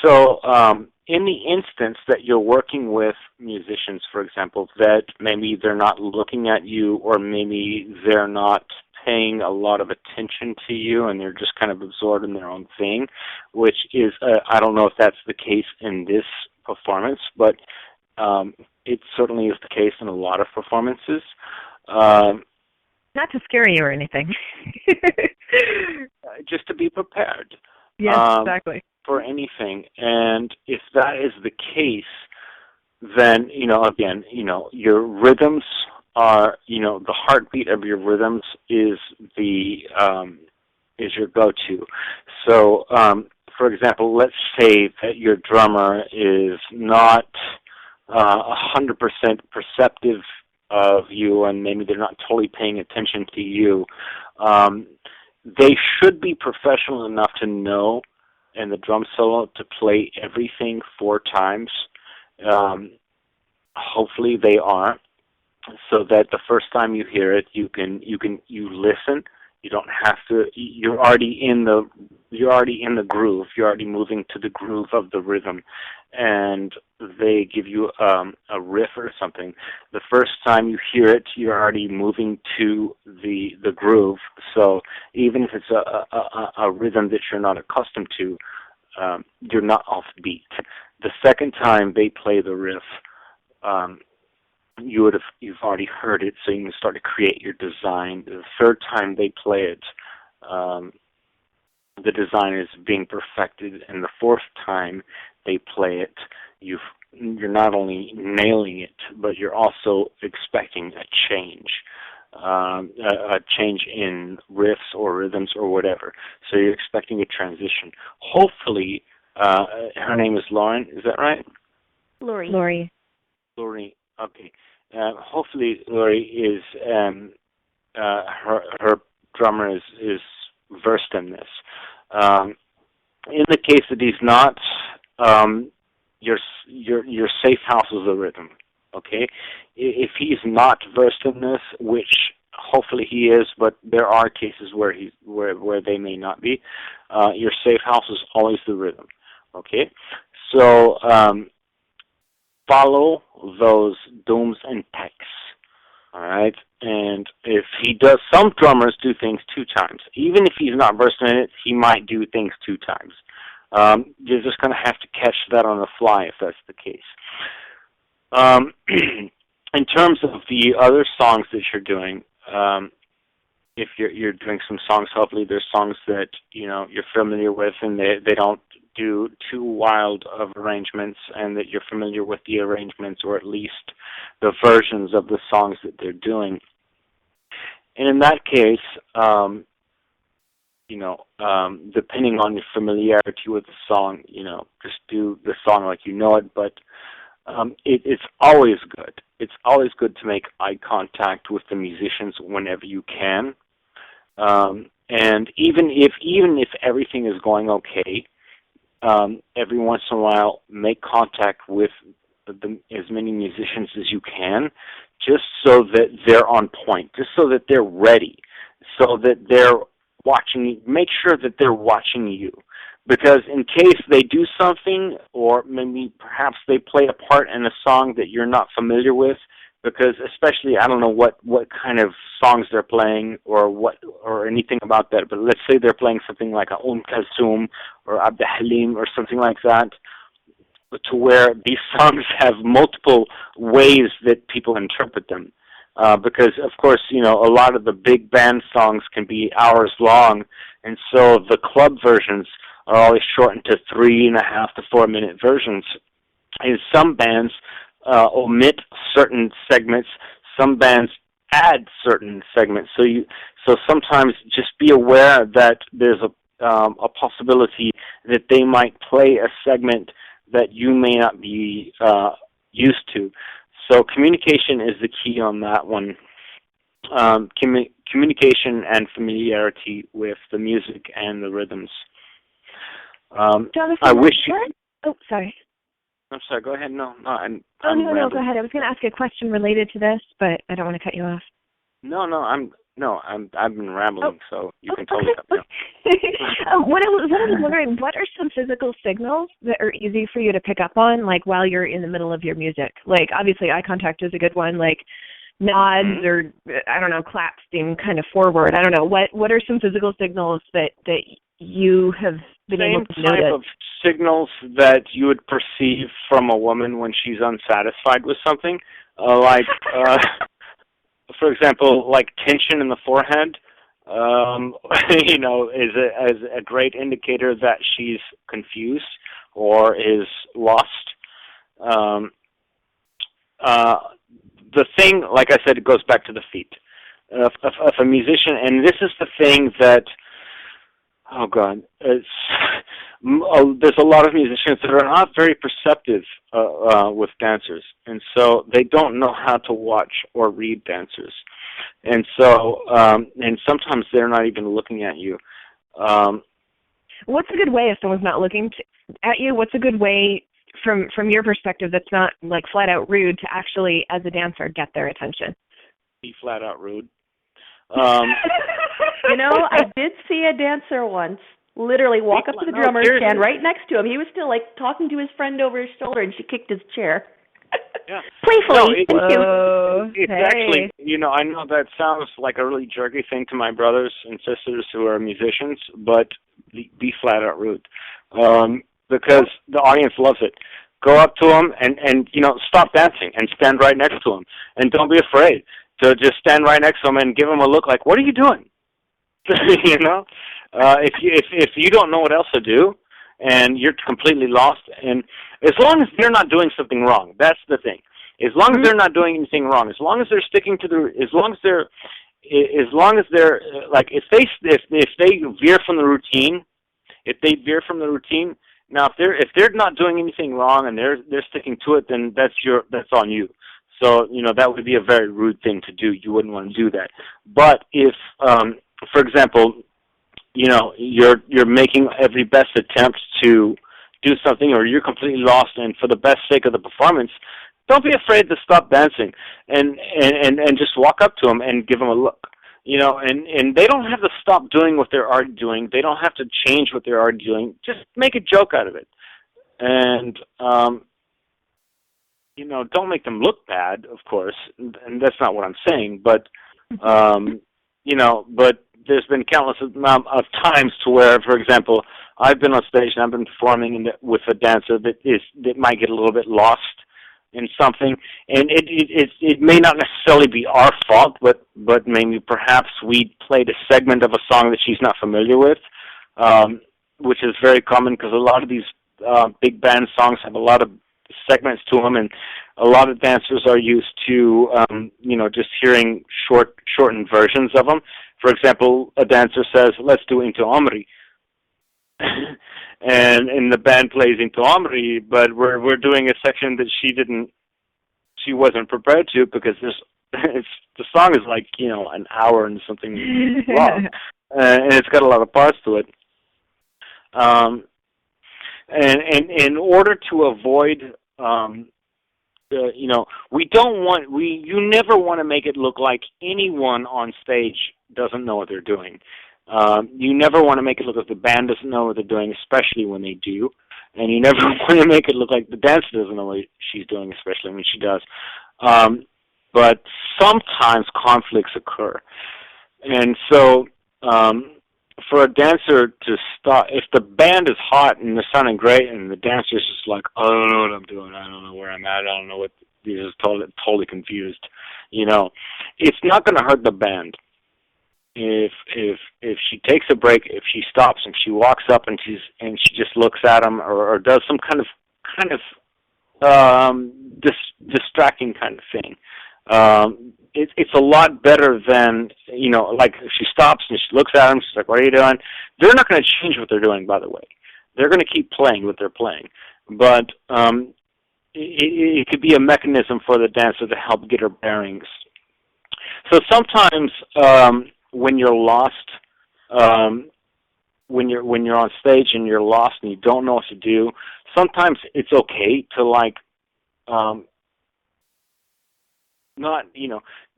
So in the instance that you're working with musicians, for example, that maybe they're not looking at you, or maybe they're not paying a lot of attention to you and they're just kind of absorbed in their own thing, which is, I don't know if that's the case in this performance, but it certainly is the case in a lot of performances. Not to scare you or anything. Just to be prepared. Yes, exactly. For anything. And if that is the case, then, again, your rhythms are, the heartbeat of your rhythms is your go-to. So, for example, let's say that your drummer is not 100% perceptive of you, and maybe they're not totally paying attention to you. They should be professional enough to know in the drum solo to play everything 4 times. Hopefully they are, so that the first time you hear it, you listen. You don't have to. You're already in the groove. You're already moving to the groove of the rhythm, and they give you a riff or something. The first time you hear it, you're already moving to the groove. So even if it's a rhythm that you're not accustomed to, you're not off beat. The second time they play the riff, you've already heard it, so you can start to create your design. The third time they play it, the design is being perfected, and the fourth time they play it, you're not only nailing it, but you're also expecting a change in riffs or rhythms or whatever. So you're expecting a transition. Hopefully, her name is Lauren. Is that right? Lori. Okay. Hopefully, Lori is her drummer is versed in this. In the case that he's not, your safe house is the rhythm. Okay. If he's not versed in this, which hopefully he is, but there are cases where they may not be, your safe house is always the rhythm. Okay. So follow those dooms and techs. All right, and if he does, some drummers do things 2 times. Even if he's not versed in it, he might do things 2 times. You're just going to have to catch that on the fly if that's the case. In terms of the other songs that you're doing, if you're doing some songs, hopefully there's songs that you're familiar with, and they don't do too wild of arrangements, and that you're familiar with the arrangements, or at least the versions of the songs that they're doing. And in that case, depending on your familiarity with the song, just do the song like you know it. But it's always good. It's always good to make eye contact with the musicians whenever you can. And even if everything is going okay, every once in a while, make contact with as many musicians as you can, just so that they're on point, just so that they're ready, so that they're watching. Make sure that they're watching you, because in case they do something, or maybe perhaps they play a part in a song that you're not familiar with, because especially, I don't know what kind of songs they're playing or anything about that, but let's say they're playing something like a Kulthum or Abd Halim or something like that, to where these songs have multiple ways that people interpret them. Because, of course, a lot of the big band songs can be hours long, and so the club versions are always shortened to 3.5 to 4 minute versions. And some bands omit certain segments. Some bands add certain segments. So sometimes just be aware that there's a possibility that they might play a segment that you may not be used to. So communication is the key on that one. Communication and familiarity with the music and the rhythms. Jonathan, I wish you... Oh, sorry. I'm sorry, go ahead. No, go ahead. I was going to ask a question related to this, but I don't want to cut you off. I've been rambling, so you can totally cut me off. What I was wondering, what are some physical signals that are easy for you to pick up on, like while you're in the middle of your music? Like, obviously, eye contact is a good one, like nods or, I don't know, claps being kind of forward. I don't know. What are some physical signals that you have been able to notice? Same type of signals that you would perceive from a woman when she's unsatisfied with something, for example, like tension in the forehead, is a great indicator that she's confused or is lost. The thing, like I said, it goes back to the feet. If a musician, and this is the thing that, oh God, there's a lot of musicians that are not very perceptive with dancers, and so they don't know how to watch or read dancers, and so and sometimes they're not even looking at you. What's a good way if someone's not looking at you? What's a good way from your perspective that's not like flat out rude to actually, as a dancer, get their attention? Be flat out rude. I did see a dancer once literally walk up to the drummer, stand right next to him. He was still talking to his friend over his shoulder, and she kicked his chair. Yeah. Playfully. It's actually, I know that sounds like a really jerky thing to my brothers and sisters who are musicians, but be flat out rude. Because the audience loves it. Go up to them and stop dancing and stand right next to them. And don't be afraid to just stand right next to them and give them a look like, what are you doing? If you don't know what else to do and you're completely lost, and as long as they're not doing something wrong, that's the thing. As long as they're not doing anything wrong, as long as they're sticking to if they veer from the routine, now if they're not doing anything wrong and they're sticking to it, then that's on you. So, that would be a very rude thing to do. You wouldn't want to do that. But if, for example, you're making every best attempt to do something, or you're completely lost, and for the best sake of the performance, don't be afraid to stop dancing and just walk up to them and give them a look. And they don't have to stop doing what they're already doing. They don't have to change what they're already doing. Just make a joke out of it. And don't make them look bad, of course, and that's not what I'm saying, but, but there's been countless amount of times to where, for example, I've been on stage and I've been performing with a dancer that might get a little bit lost in something, and it may not necessarily be our fault, but maybe perhaps we played a segment of a song that she's not familiar with, which is very common because a lot of these big band songs have a lot of segments to them, and a lot of dancers are used to just hearing shortened versions of them. For example, a dancer says, "Let's do Into Omri," and the band plays Into Omri, but we're doing a section that she wasn't prepared to, because the song is like an hour and something long, and it's got a lot of parts to it. And in order to avoid you never want to make it look like anyone on stage doesn't know what they're doing. You never want to make it look like the band doesn't know what they're doing, especially when they do. And you never want to make it look like the dancer doesn't know what she's doing, especially when she does. But sometimes conflicts occur. And so for a dancer to stop, if the band is hot and they're sounding great and the dancer's just like, I don't know what I'm doing, I don't know where I'm at, I don't know what, they're just totally confused, it's not going to hurt the band if she takes a break, if she stops, if she walks up and she just looks at them or does some kind of distracting kind of thing. It's a lot better than, like if she stops and she looks at them, she's like, what are you doing? They're not going to change what they're doing, by the way. They're going to keep playing what they're playing. But it could be a mechanism for the dancer to help get her bearings. So sometimes when you're lost, when you're on stage and you're lost and you don't know what to do, sometimes it's okay to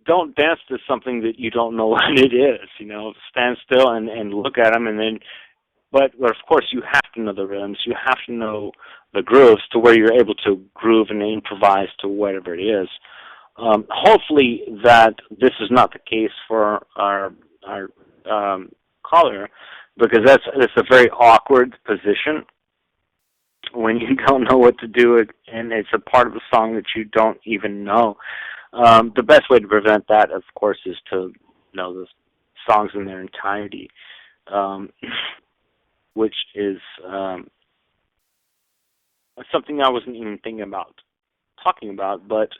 don't dance to something that you don't know what it is. Stand still and look at them, and then. But of course, you have to know the rhythms. You have to know the grooves to where you're able to groove and improvise to whatever it is. Hopefully, that this is not the case for our caller, because that's a very awkward position when you don't know what to do, and it's a part of the song that you don't even know. The best way to prevent that, of course, is to know the songs in their entirety, which is something I wasn't even thinking about talking about, but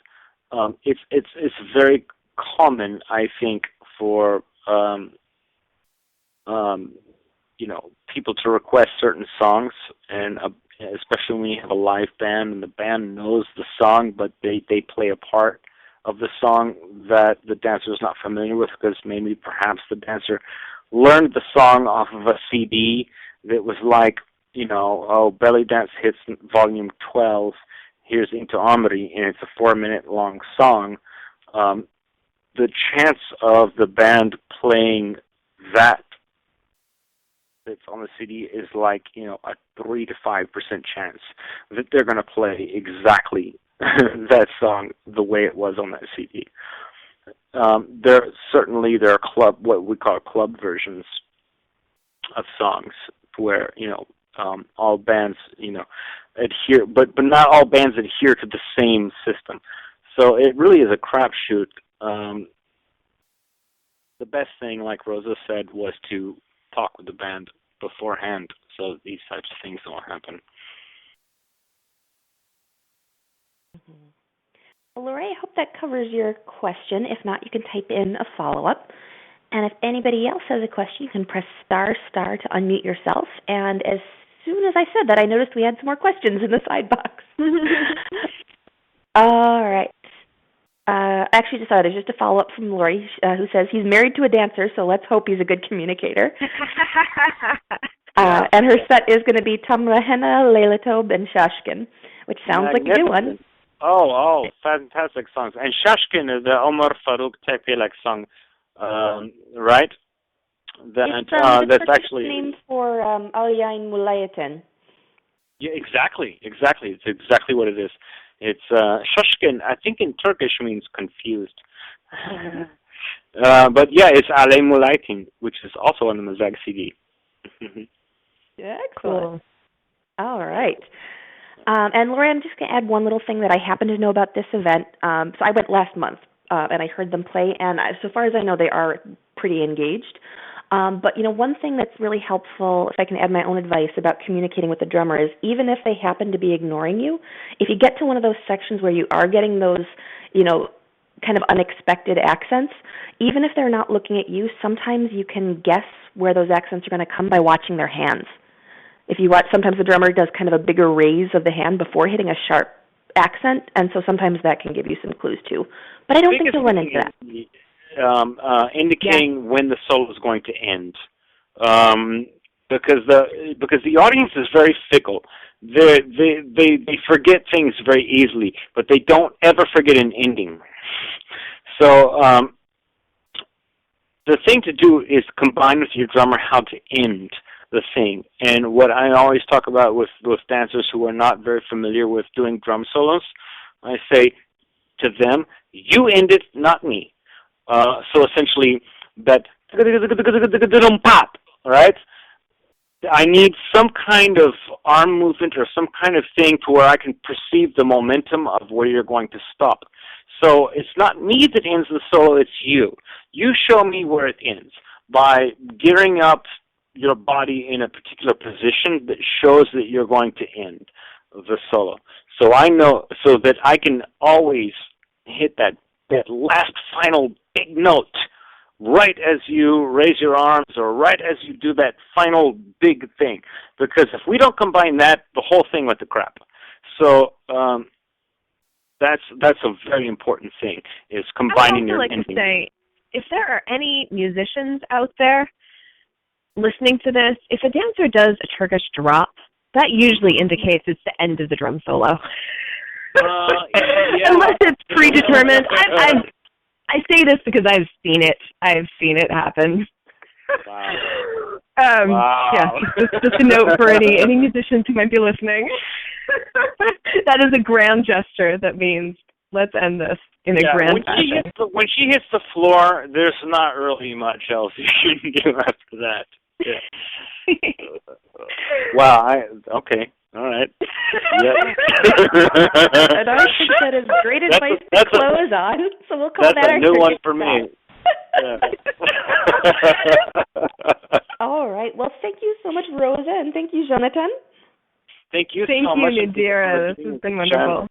it's very common, I think, for people to request certain songs, and especially when you have a live band and the band knows the song, but they play a part of the song that the dancer is not familiar with, because maybe perhaps the dancer learned the song off of a CD that was like, Belly Dance Hits Volume 12, here's Into Omri, and it's a 4-minute long song. The chance of the band playing that's on the CD is like, a 3 to 5% chance that they're going to play exactly that song the way it was on that CD. There are what we call club versions of songs where all bands adhere, but not all bands adhere to the same system. So it really is a crapshoot. The best thing, like Rosa said, was to talk with the band beforehand so these types of things don't happen. Mm-hmm. Well, Lori, I hope that covers your question. If not, you can type in a follow-up. And if anybody else has a question, you can press ** to unmute yourself. And as soon as I said that, I noticed we had some more questions in the side box. All right. Actually, there's just a follow-up from Lori, who says he's married to a dancer, so let's hope he's a good communicator. And her set is going to be Tamrahena, Leilatob, and Shashkin, which sounds like a good one. Oh, fantastic songs. And Shashkin is the Omar Farouk Tepelek song, right? That's actually name for Alyain Mulayatan. Yeah, exactly. It's exactly what it is. It's Shoshkin, I think in Turkish means confused. But yeah, it's Ale Mulaitin, which is also on the Mazag CD. Yeah, excellent. Cool. All right. And Lori, I'm just going to add one little thing that I happen to know about this event. So I went last month, and I heard them play, and so far as I know, they are pretty engaged. But, one thing that's really helpful, if I can add my own advice about communicating with the drummer, is even if they happen to be ignoring you, if you get to one of those sections where you are getting those, kind of unexpected accents, even if they're not looking at you, sometimes you can guess where those accents are going to come by watching their hands. If you watch, sometimes the drummer does kind of a bigger raise of the hand before hitting a sharp accent, and so sometimes that can give you some clues too. But I don't think you'll run into that. Indicating when the solo is going to end, because the audience is very fickle. They forget things very easily, but they don't ever forget an ending. So the thing to do is combine with your drummer how to end the thing. And what I always talk about with dancers who are not very familiar with doing drum solos, I say to them, you end it, not me. So essentially, that pop, right? I need some kind of arm movement or some kind of thing to where I can perceive the momentum of where you're going to stop. So it's not me that ends the solo, it's you. You show me where it ends by gearing up your body in a particular position that shows that you're going to end the solo. So I know, so that I can always hit that last final big note right as you raise your arms or right as you do that final big thing. Because if we don't combine that, the whole thing went to crap. So that's a very important thing, is combining your ending. I would also like to say, if there are any musicians out there listening to this, if a dancer does a Turkish drop, that usually indicates it's the end of the drum solo. Yeah. Unless it's predetermined. I say this because I've seen it. I've seen it happen. Wow. Wow. Yeah, just a note for any musicians who might be listening. That is a grand gesture that means let's end this in a grand fashion. When she hits the floor, there's not really much else you can do after that. Yeah. Wow. Okay. All right. Yep. And I think that is great advice to close on. So we'll call that our That's a new one for me. Yeah. All right. Well, thank you so much, Rosa, and thank you, Jonatan. Thank you so much. Thank you, Nadira. This has been wonderful.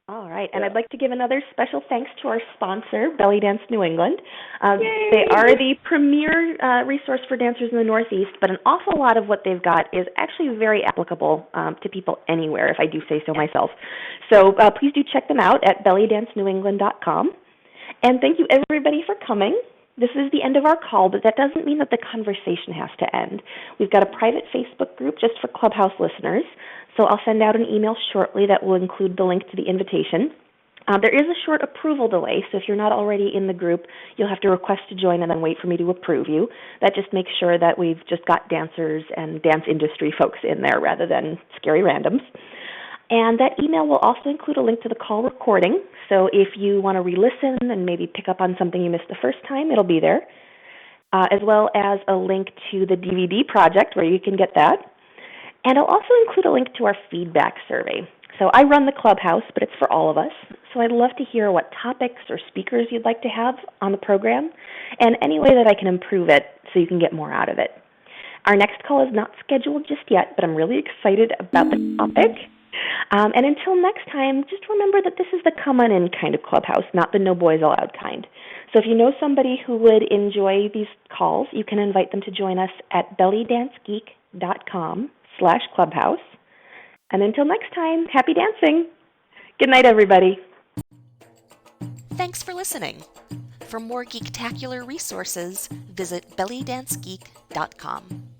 All right, and I'd like to give another special thanks to our sponsor, Belly Dance New England. They are the premier resource for dancers in the Northeast, but an awful lot of what they've got is actually very applicable to people anywhere, if I do say so myself. So please do check them out at bellydancenewengland.com. And thank you, everybody, for coming. This is the end of our call, but that doesn't mean that the conversation has to end. We've got a private Facebook group just for Clubhouse listeners, so I'll send out an email shortly that will include the link to the invitation. There is a short approval delay, so if you're not already in the group, you'll have to request to join and then wait for me to approve you. That just makes sure that we've just got dancers and dance industry folks in there rather than scary randoms. And that email will also include a link to the call recording, so if you want to re-listen and maybe pick up on something you missed the first time, it'll be there, as well as a link to the DVD project where you can get that. And I'll also include a link to our feedback survey. So I run the Clubhouse, but it's for all of us, so I'd love to hear what topics or speakers you'd like to have on the program, and any way that I can improve it so you can get more out of it. Our next call is not scheduled just yet, but I'm really excited about the topic. And until next time, just remember that this is the come-on-in kind of Clubhouse, not the no boys allowed kind. So if you know somebody who would enjoy these calls, you can invite them to join us at bellydancegeek.com/clubhouse. And until next time, happy dancing. Good night, everybody. Thanks for listening. For more geek-tacular resources, visit bellydancegeek.com.